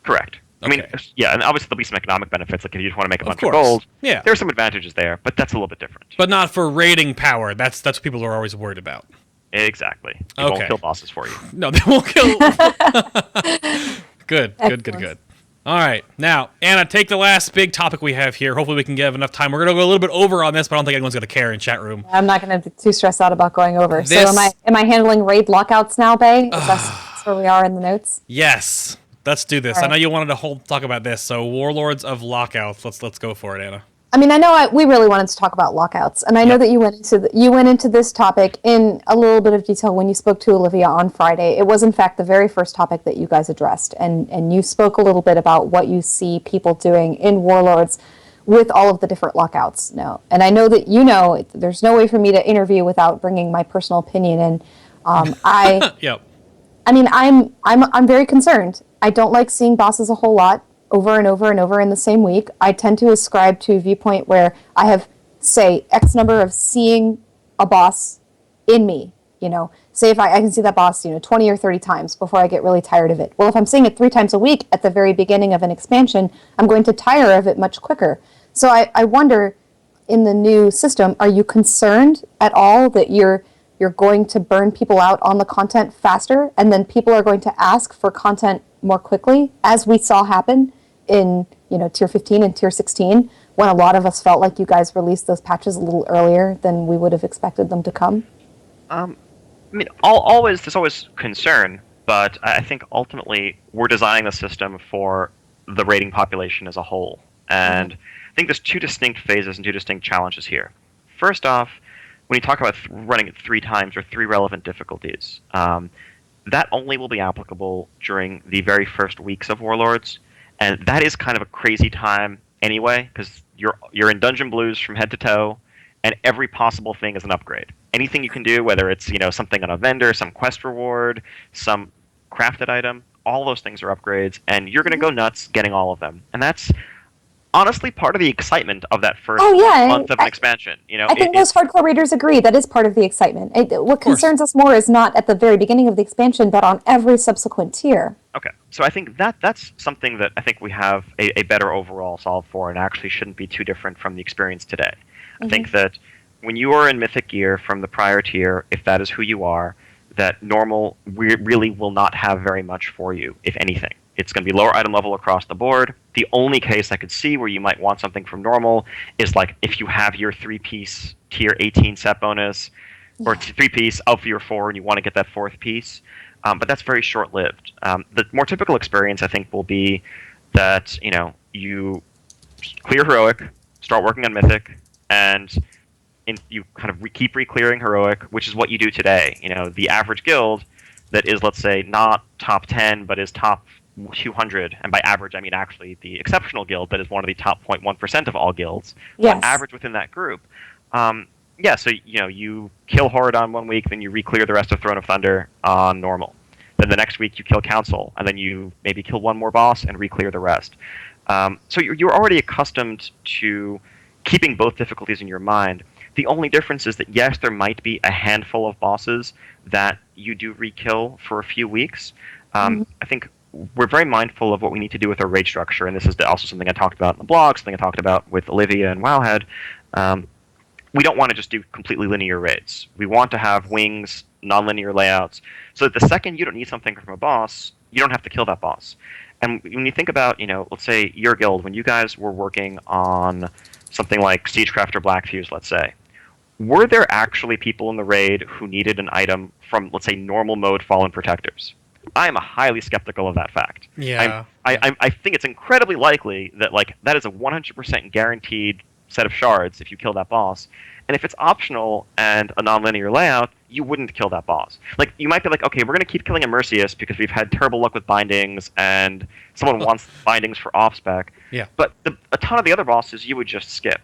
Correct. Okay. I mean, yeah, and obviously there'll be some economic benefits. Like, if you just want to make a bunch course. of gold, Yeah, there's some advantages there, but that's a little bit different. But not for raiding power. That's what people are always worried about. Exactly. They won't kill bosses for you. No, they won't kill. Good. All right. Now, Anna, take the last big topic we have here. Hopefully we can give enough time. We're going to go a little bit over on this, but I don't think anyone's going to care in chat room. I'm not going to be too stressed out about going over. So am I handling raid lockouts now, Bay? That's where we are in the notes? Yes. Let's do this. Right. I know you wanted to talk about this. So, Warlords of Lockouts. Let's go for it, Anna. I mean, I know we really wanted to talk about lockouts, and I know that you went into this topic in a little bit of detail when you spoke to Olivia on Friday. It was, in fact, the very first topic that you guys addressed, and you spoke a little bit about what you see people doing in Warlords with all of the different lockouts now. And I know that there's no way for me to interview without bringing my personal opinion in. Yep. I mean, I'm very concerned. I don't like seeing bosses a whole lot over and over and over in the same week. I tend to ascribe to a viewpoint where I have, say, X number of seeing a boss in me. Say if I can see that boss, 20 or 30 times before I get really tired of it. Well, if I'm seeing it 3 times a week at the very beginning of an expansion, I'm going to tire of it much quicker. So I wonder, in the new system, are you concerned at all that you're going to burn people out on the content faster, and then people are going to ask for content more quickly, as we saw happen in tier 15 and tier 16, when a lot of us felt like you guys released those patches a little earlier than we would have expected them to come? I mean, there's always concern, but I think ultimately we're designing the system for the raiding population as a whole. And I think there's 2 distinct phases and 2 distinct challenges here. First off, when you talk about running it 3 times or 3 relevant difficulties, that only will be applicable during the very first weeks of Warlords, and that is kind of a crazy time anyway, because you're in Dungeon Blues from head to toe, and every possible thing is an upgrade. Anything you can do, whether it's something on a vendor, some quest reward, some crafted item, all those things are upgrades, and you're going to go nuts getting all of them. And that's honestly part of the excitement of that first month of an expansion. I think most hardcore raiders agree that is part of the excitement. What concerns us more is not at the very beginning of the expansion, but on every subsequent tier. Okay, so I think that's something that I think we have a better overall solve for, and actually shouldn't be too different from the experience today. I think that when you are in Mythic gear from the prior tier, if that is who you are, that normal really will not have very much for you, if anything. It's going to be lower item level across the board. The only case I could see where you might want something from normal is like if you have your 3-piece tier 18 set bonus, or 3-piece Alpha Tier 4, and you want to get that 4th piece. But that's very short-lived. The more typical experience, I think, will be that you clear Heroic, start working on Mythic, and you kind of keep re-clearing Heroic, which is what you do today. The average guild that is, let's say, not top 10, but is top 200, and by average I mean actually the exceptional guild that is one of the top 0.1% of all guilds. Yes. On average within that group. So you kill Horde on 1 week, then you re-clear the rest of Throne of Thunder on normal. Then the next week you kill Council, and then you maybe kill one more boss and re-clear the rest. So you're already accustomed to keeping both difficulties in your mind. The only difference is that, yes, there might be a handful of bosses that you do re-kill for a few weeks. I think we're very mindful of what we need to do with our raid structure, and this is also something I talked about in the blog, something I talked about with Olivia and Wowhead. We don't want to just do completely linear raids. We want to have wings, non-linear layouts, so that the second you don't need something from a boss, you don't have to kill that boss. And when you think about, let's say your guild, when you guys were working on something like Siegecraft or Black Fuse, let's say, were there actually people in the raid who needed an item from, let's say, normal mode Fallen Protectors? I am highly skeptical of that fact. Yeah. I think it's incredibly likely that that is a 100% guaranteed set of shards if you kill that boss. And if it's optional and a non-linear layout, you wouldn't kill that boss. You might be like, okay, we're going to keep killing Immersius because we've had terrible luck with bindings and someone wants bindings for off-spec. Yeah. But a ton of the other bosses you would just skip.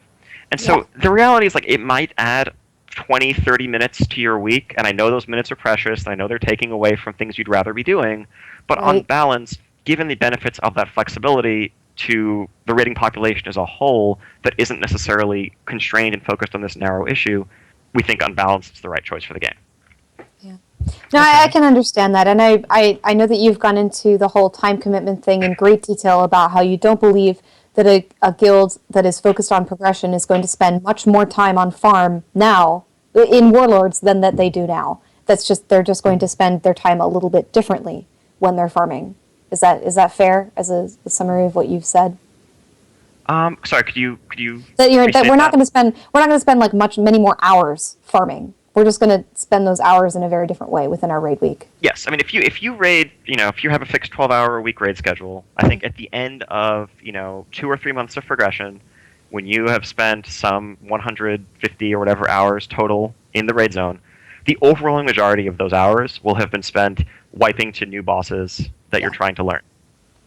And so the reality is it might add 20, 30 minutes to your week, and I know those minutes are precious, and I know they're taking away from things you'd rather be doing, but on balance, given the benefits of that flexibility to the raiding population as a whole that isn't necessarily constrained and focused on this narrow issue, we think on balance it's the right choice for the game. Yeah. No, I can understand that, and I know that you've gone into the whole time commitment thing in great detail about how you don't believe that a guild that is focused on progression is going to spend much more time on farm now in Warlords than that they do now. They're just going to spend their time a little bit differently when they're farming. Is that fair as a summary of what you've said? Sorry, could you that we're not going to spend many more hours farming. We're just going to spend those hours in a very different way within our raid week. Yes, I mean if you raid, if you have a fixed 12-hour a week raid schedule, I think at the end of 2 or 3 months of progression, when you have spent some 150 or whatever hours total in the raid zone, the overwhelming majority of those hours will have been spent wiping to new bosses that you're trying to learn.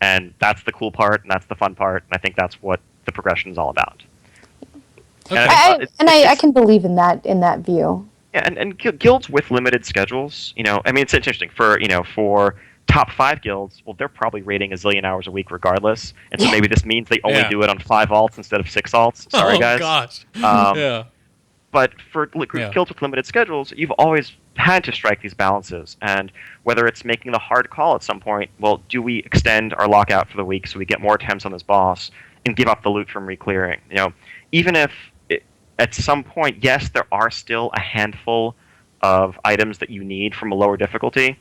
And that's the cool part, and that's the fun part, and I think that's what the progression is all about. Okay. I can believe in that view. Yeah, and guilds with limited schedules, it's interesting for top 5 guilds, well, they're probably raiding a zillion hours a week regardless, and so maybe this means they only do it on 5 alts instead of 6 alts. Sorry, guys. Oh, gosh. But for guilds with limited schedules, you've always had to strike these balances, and whether it's making the hard call at some point, well, do we extend our lockout for the week so we get more attempts on this boss and give up the loot from re-clearing? Even if at some point, yes, there are still a handful of items that you need from a lower difficulty.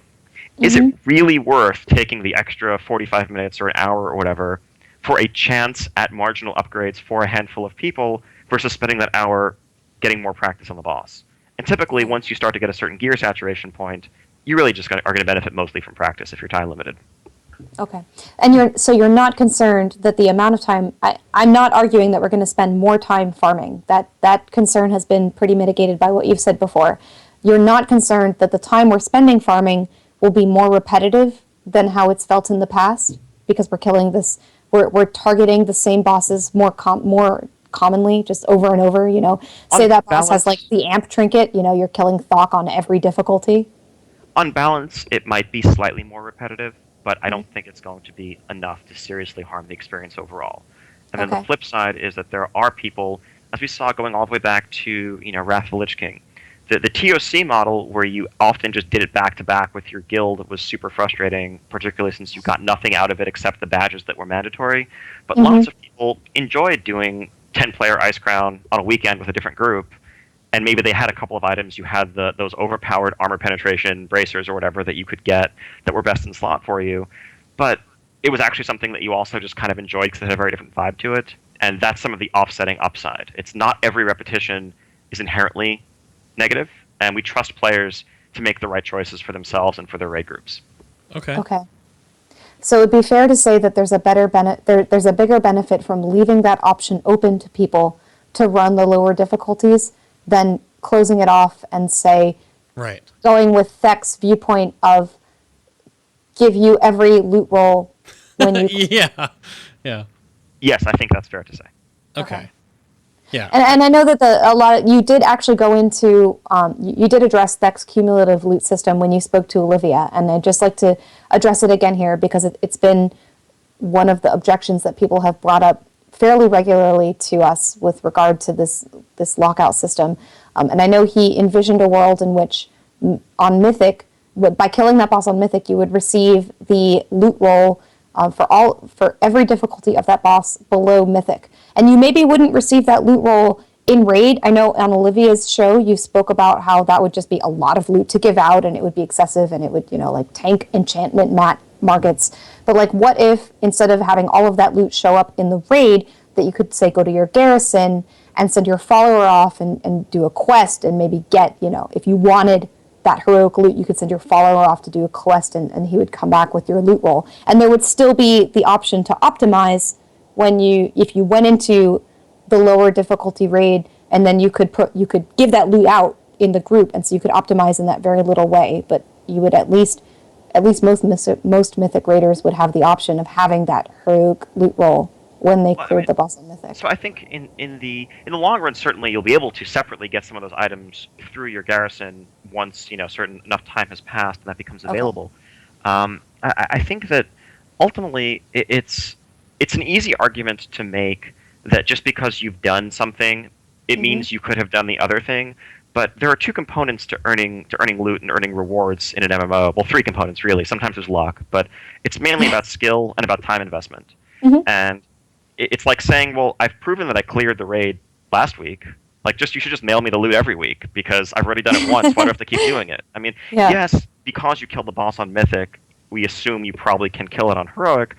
Is it really worth taking the extra 45 minutes or an hour or whatever for a chance at marginal upgrades for a handful of people versus spending that hour getting more practice on the boss? And typically, once you start to get a certain gear saturation point, you really just are going to benefit mostly from practice if you're time limited. Okay. And you're not concerned that the amount of time, I'm not arguing that we're going to spend more time farming. That concern has been pretty mitigated by what you've said before. You're not concerned that the time we're spending farming will be more repetitive than how it's felt in the past because we're targeting the same bosses more commonly, just over and over, Say that boss has the amp trinket, you're killing Thok on every difficulty. On balance, it might be slightly more repetitive, but I don't think it's going to be enough to seriously harm the experience overall. And then the flip side is that there are people, as we saw going all the way back to Wrath of the Lich King, the TOC model where you often just did it back to back with your guild was super frustrating, particularly since you got nothing out of it except the badges that were mandatory. But lots of people enjoyed doing 10-player Ice Crown on a weekend with a different group, and maybe they had a couple of items. You had those overpowered armor penetration bracers or whatever that you could get that were best in slot for you. But it was actually something that you also just kind of enjoyed because it had a very different vibe to it. And that's some of the offsetting upside. It's not every repetition is inherently negative, and we trust players to make the right choices for themselves and for their raid groups. Okay. Okay. So it'd be fair to say that there's a there's a bigger benefit from leaving that option open to people to run the lower difficulties than closing it off and say, Right. going with Thek's viewpoint of give you every loot roll when you Yeah. Yeah. Yes, I think that's fair to say. Okay. Yeah. And I know that you did actually go into you did address Thek's cumulative loot system when you spoke to Olivia, and I'd just like to address it again here because it's been one of the objections that people have brought up fairly regularly to us with regard to this lockout system. And I know he envisioned a world in which on Mythic, by killing that boss on Mythic, you would receive the loot roll for every difficulty of that boss below Mythic. And you maybe wouldn't receive that loot roll in Raid. I know on Olivia's show you spoke about how that would just be a lot of loot to give out and it would be excessive and it would, like tank enchantment markets. But like what if instead of having all of that loot show up in the Raid, that you could say go to your garrison and send your follower off and do a quest and maybe get, if you wanted that heroic loot, you could send your follower off to do a quest and he would come back with your loot roll. And there would still be the option to optimize if you went into the lower difficulty raid and then you could give that loot out in the group, and so you could optimize in that very little way, but you would at least most Mythic raiders would have the option of having that heroic loot roll when they cleared the boss on Mythic. So I think in the long run, certainly you'll be able to separately get some of those items through your garrison once certain enough time has passed and that becomes available. Okay. I think that ultimately it's an easy argument to make that just because you've done something, it means you could have done the other thing. But there are two components to earning loot and earning rewards in an MMO. Well, three components really. Sometimes there's luck, but it's mainly about skill and about time investment. And it's like saying, well, I've proven that I cleared the raid last week. Like, you should just mail me the loot every week because I've already done it once. Why do I have to keep doing it? I mean, yes, because you killed the boss on Mythic, we assume you probably can kill it on Heroic,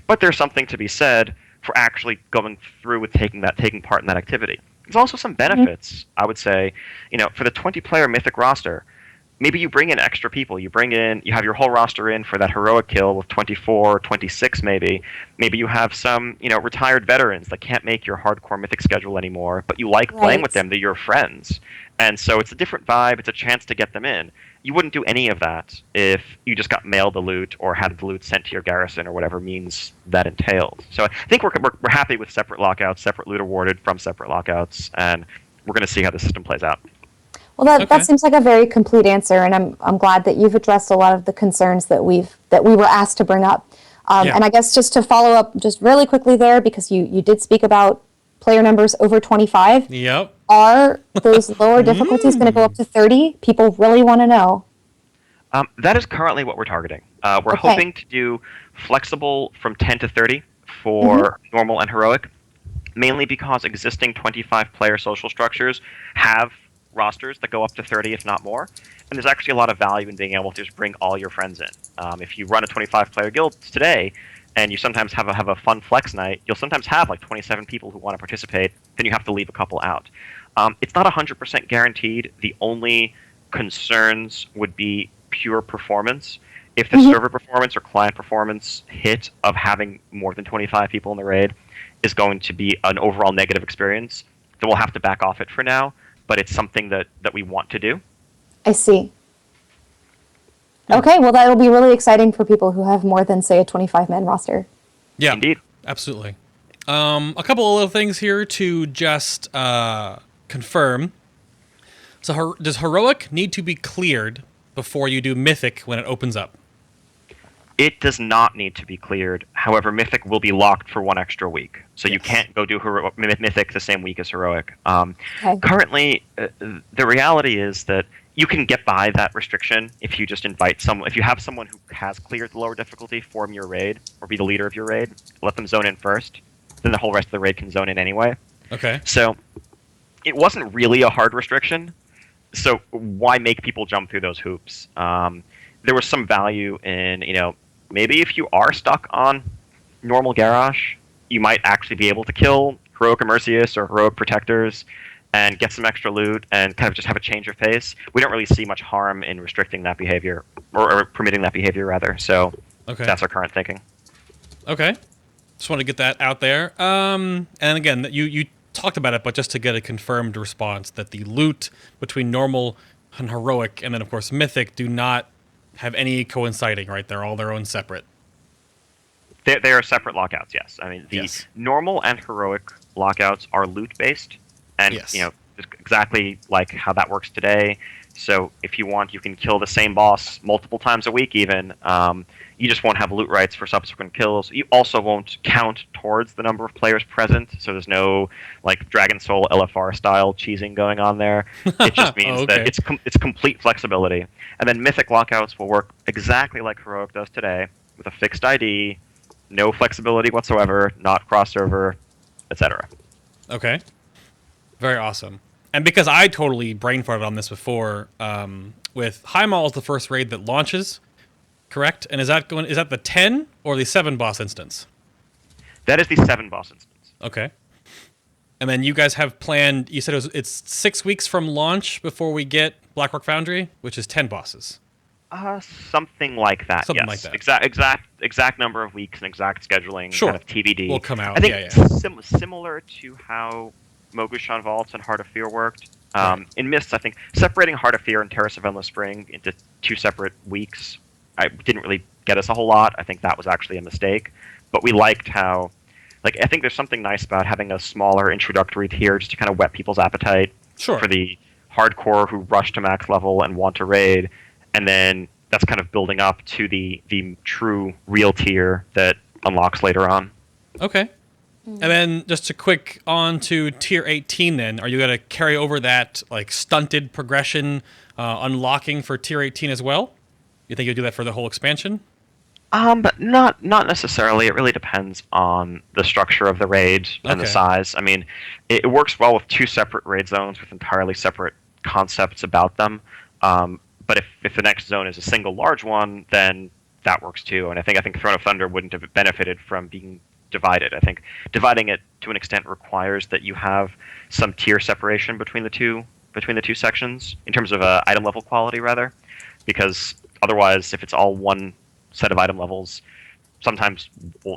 but there's something to be said for actually going through with taking part in that activity. There's also some benefits, I would say. For the 20-player Mythic roster, maybe you bring in extra people. You have your whole roster in for that heroic kill with 24, 26 maybe. Maybe you have some, retired veterans that can't make your hardcore Mythic schedule anymore, but you like playing with them. They're your friends. And so it's a different vibe. It's a chance to get them in. You wouldn't do any of that if you just got mailed the loot or had the loot sent to your garrison or whatever means that entails. So I think we're happy with separate lockouts, separate loot awarded from separate lockouts, and we're going to see how the system plays out. Well, that seems like a very complete answer, and I'm glad that you've addressed a lot of the concerns that we were asked to bring up. And I guess just to follow up just really quickly there, because you did speak about player numbers over 25. Yep. Are those lower difficulties going to go up to 30? People really want to know. That is currently what we're targeting. We're hoping to do flexible from 10 to 30 for normal and heroic, mainly because existing 25-player social structures have rosters that go up to 30, if not more. And there's actually a lot of value in being able to just bring all your friends in. If you run a 25-player guild today, and you sometimes have a fun flex night, you'll sometimes have like 27 people who want to participate, then you have to leave a couple out. It's not 100% guaranteed. The only concerns would be pure performance. If the server performance or client performance hit of having more than 25 people in the raid is going to be an overall negative experience, then we'll have to back off it for now, but it's something that we want to do. I see. Okay, well, that'll be really exciting for people who have more than, say, a 25-man roster. Yeah, indeed. Absolutely. A couple of little things here to just confirm. So does Heroic need to be cleared before you do Mythic when it opens up? It does not need to be cleared. However, Mythic will be locked for one extra week. So you can't go do Mythic the same week as Heroic. Currently, the reality is that you can get by that restriction if you just invite someone. If you have someone who has cleared the lower difficulty form your raid or be the leader of your raid, let them zone in first. Then the whole rest of the raid can zone in anyway. Okay. So it wasn't really a hard restriction. So why make people jump through those hoops? There was some value in, maybe if you are stuck on normal Garrosh, you might actually be able to kill Heroic Immersius or Heroic Protectors and get some extra loot and kind of just have a change of pace. We don't really see much harm in restricting that behavior, or permitting that behavior, rather. So that's our current thinking. Okay. Just want to get that out there. And again, you talked about it, but just to get a confirmed response, that the loot between normal and heroic, and then of course mythic, do not have any coinciding, right? They're all their own separate. They are separate lockouts, yes. I mean, the normal and heroic lockouts are loot-based, and exactly like how that works today. So if you want, you can kill the same boss multiple times a week even. You just won't have loot rights for subsequent kills. You also won't count towards the number of players present, so there's no like Dragon Soul LFR style cheesing going on there. It just means that it's complete flexibility. And then mythic lockouts will work exactly like heroic does today, with a fixed ID, no flexibility whatsoever, not crossover, etc. Okay. Very awesome. And because I totally brain farted on this before, with Highmaul is the first raid that launches, correct? And is that the 10 or the 7 boss instance? That is the 7 boss instance. Okay. And then you guys have planned, you said it's 6 weeks from launch before we get Blackrock Foundry, which is 10 bosses. Something like that. Something yes. like that. Exact number of weeks and exact scheduling. Sure. Kind of TBD. Will come out. I think similar to how Mogushan Vaults and Heart of Fear worked. In Mists, I think separating Heart of Fear and Terrace of Endless Spring into 2 separate weeks, I didn't really get us a whole lot. I think that was actually a mistake. But we liked how, I think there's something nice about having a smaller introductory tier just to kind of whet people's appetite for the hardcore who rush to max level and want to raid. And then that's kind of building up to the true real tier that unlocks later on. Okay. And then just a quick on to tier 18 then. Are you going to carry over that stunted progression unlocking for tier 18 as well? You think you'll do that for the whole expansion? But not necessarily. It really depends on the structure of the raid and the size. I mean, it works well with 2 separate raid zones with entirely separate concepts about them. But if the next zone is a single large one, then that works too. And I think Throne of Thunder wouldn't have benefited from being divided. I think dividing it to an extent requires that you have some tier separation between the two sections in terms of item level quality, rather, because otherwise, if it's all one set of item levels, sometimes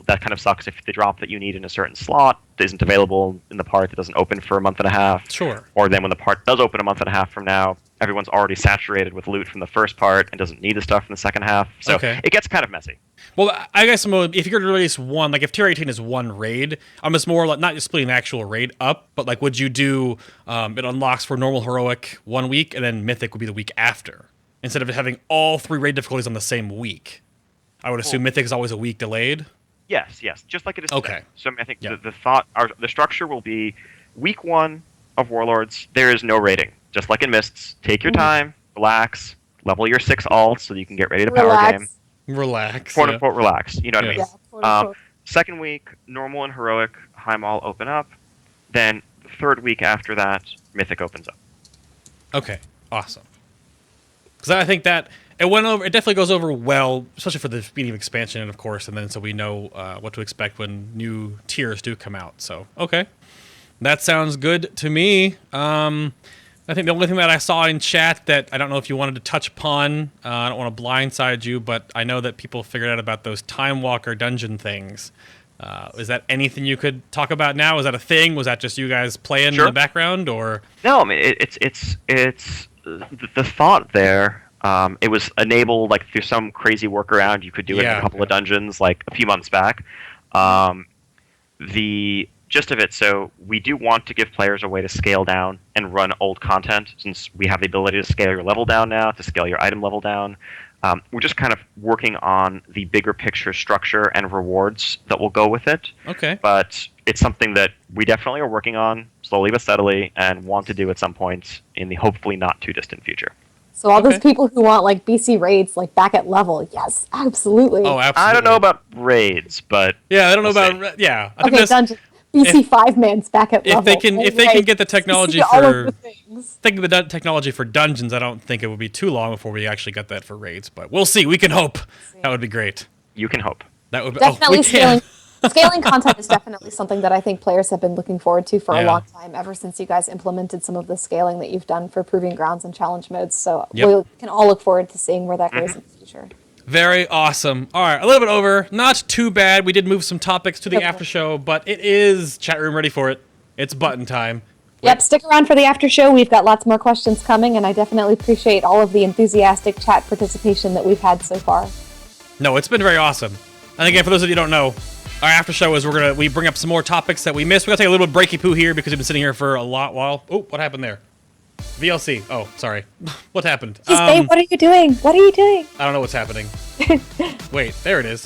that kind of sucks if the drop that you need in a certain slot isn't available in the part that doesn't open for a month and a half. Sure. Or then when the part does open a month and a half from now, everyone's already saturated with loot from the first part and doesn't need the stuff in the second half. So it gets kind of messy. Well, I guess if you're going to release one, if tier 18 is one raid, I'm just more not just splitting the actual raid up, but would you do it unlocks for normal heroic 1 week and then mythic would be the week after, instead of having all 3 raid difficulties on the same week? I would assume mythic is always a week delayed. Yes, just like it is today. Okay. So I think the structure will be week 1 of Warlords. There is no raiding, just like in Mists. Take your time, relax, level your 6 alts so you can get ready to power game. Relax. Quote unquote relax. You know what I mean? Yeah, second week, normal and heroic Highmaul open up. Then the 3rd week after that, mythic opens up. Okay, awesome. Because I think that it went over. It definitely goes over well, especially for the beginning of expansion, and of course, and then so we know what to expect when new tiers do come out. So okay, that sounds good to me. I think the only thing that I saw in chat that I don't know if you wanted to touch upon, I don't want to blindside you, but I know that people figured out about those Time Walker dungeon things. Is that anything you could talk about now? Is that a thing? Was that just you guys playing in the background, or? No, I mean it's the thought there. It was enabled through some crazy workaround. You could do it in a couple of dungeons a few months back. The gist of it, so we do want to give players a way to scale down and run old content, since we have the ability to scale your level down now, to scale your item level down. We're just kind of working on the bigger picture structure and rewards that will go with it. Okay. But it's something that we definitely are working on slowly but steadily and want to do at some point in the hopefully not too distant future. So all those people who want BC raids back at level, yes, absolutely. Oh, absolutely. I don't know about raids, but I don't know about I think okay, dungeon. BC 5-man's back at level. If they can get the technology for thinking the technology for dungeons, I don't think it would be too long before we actually get that for raids. But we'll see. We can hope. That would be great. You can hope. That would be, Definitely we can. scaling content is definitely something that I think players have been looking forward to for a Yeah. long time, ever since you guys implemented some of the scaling that you've done for Proving Grounds and challenge modes. So Yep. we can all look forward to seeing where that goes in the future. Very awesome. All right, a little bit over. Not too bad. We did move some topics to the Okay. after show, but it is chat room ready for it. It's button time. Yep, stick around for the after show. We've got lots more questions coming, and I definitely appreciate all of the enthusiastic chat participation that we've had so far. No, it's been very awesome. And again, for those of you who don't know, our after show is we bring up some more topics that we missed. We're gonna take a little breaky poo here because we've been sitting here for a while. Oh, what happened there? VLC. Oh, sorry. What happened? Hey, what are you doing? What are you doing? I don't know what's happening. Wait, there it is.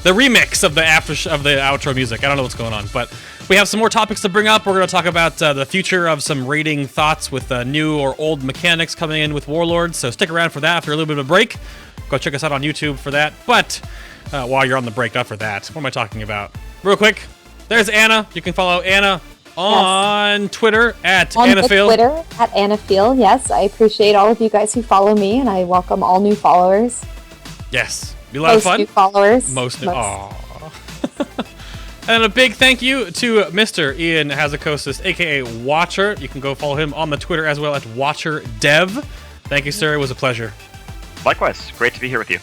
The remix of the of the outro music. I don't know what's going on, but we have some more topics to bring up. We're going to talk about the future of some raiding thoughts with new or old mechanics coming in with Warlords. So stick around for that after a little bit of a break. Go check us out on YouTube for that. But while you're on the break, not for that. What am I talking about? Real quick, there's Anna. You can follow Anna on Twitter at On AnnaPhil. Twitter at AnnaPhil. Yes, I appreciate all of you guys who follow me, and I welcome all new followers. Yes, be a lot of fun. New followers. Most. Aww. And a big thank you to Mr. Ion Hazzikostas, aka Watcher. You can go follow him on the Twitter as well at WatcherDev. Thank you, sir. It was a pleasure. Likewise, great to be here with you.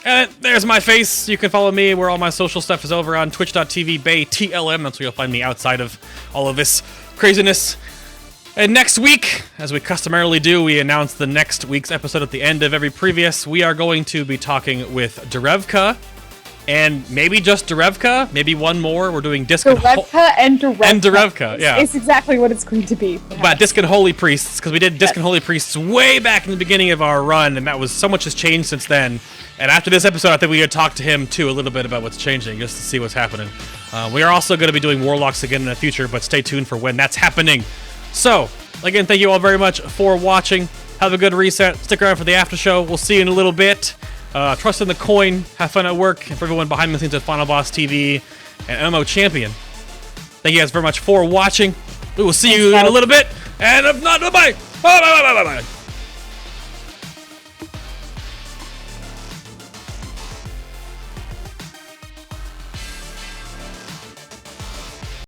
And there's my face. You can follow me where all my social stuff is over on twitch.tv/BayTLM. That's where you'll find me outside of all of this craziness. And next week, as we customarily do, we announce the next week's episode at the end of every previous. We are going to be talking with Derevka, and maybe just Derevka, maybe one more. We're doing Disc and Derevka, yeah. It's exactly what it's going to be. But Disc and Holy Priests, because we did Disc and Holy Priests way back in the beginning of our run, and that was so much has changed since then. And after this episode, I think we could talk to him too a little bit about what's changing, just to see what's happening. We are also going to be doing Warlocks again in the future, but stay tuned for when that's happening. So, again, thank you all very much for watching. Have a good reset. Stick around for the after show. We'll see you in a little bit. Trust in the coin. Have fun at work. And for everyone behind the scenes at FinalBossTV and MMO Champion, thank you guys very much for watching. We will see you in a little bit. And if not, bye-bye. Bye-bye.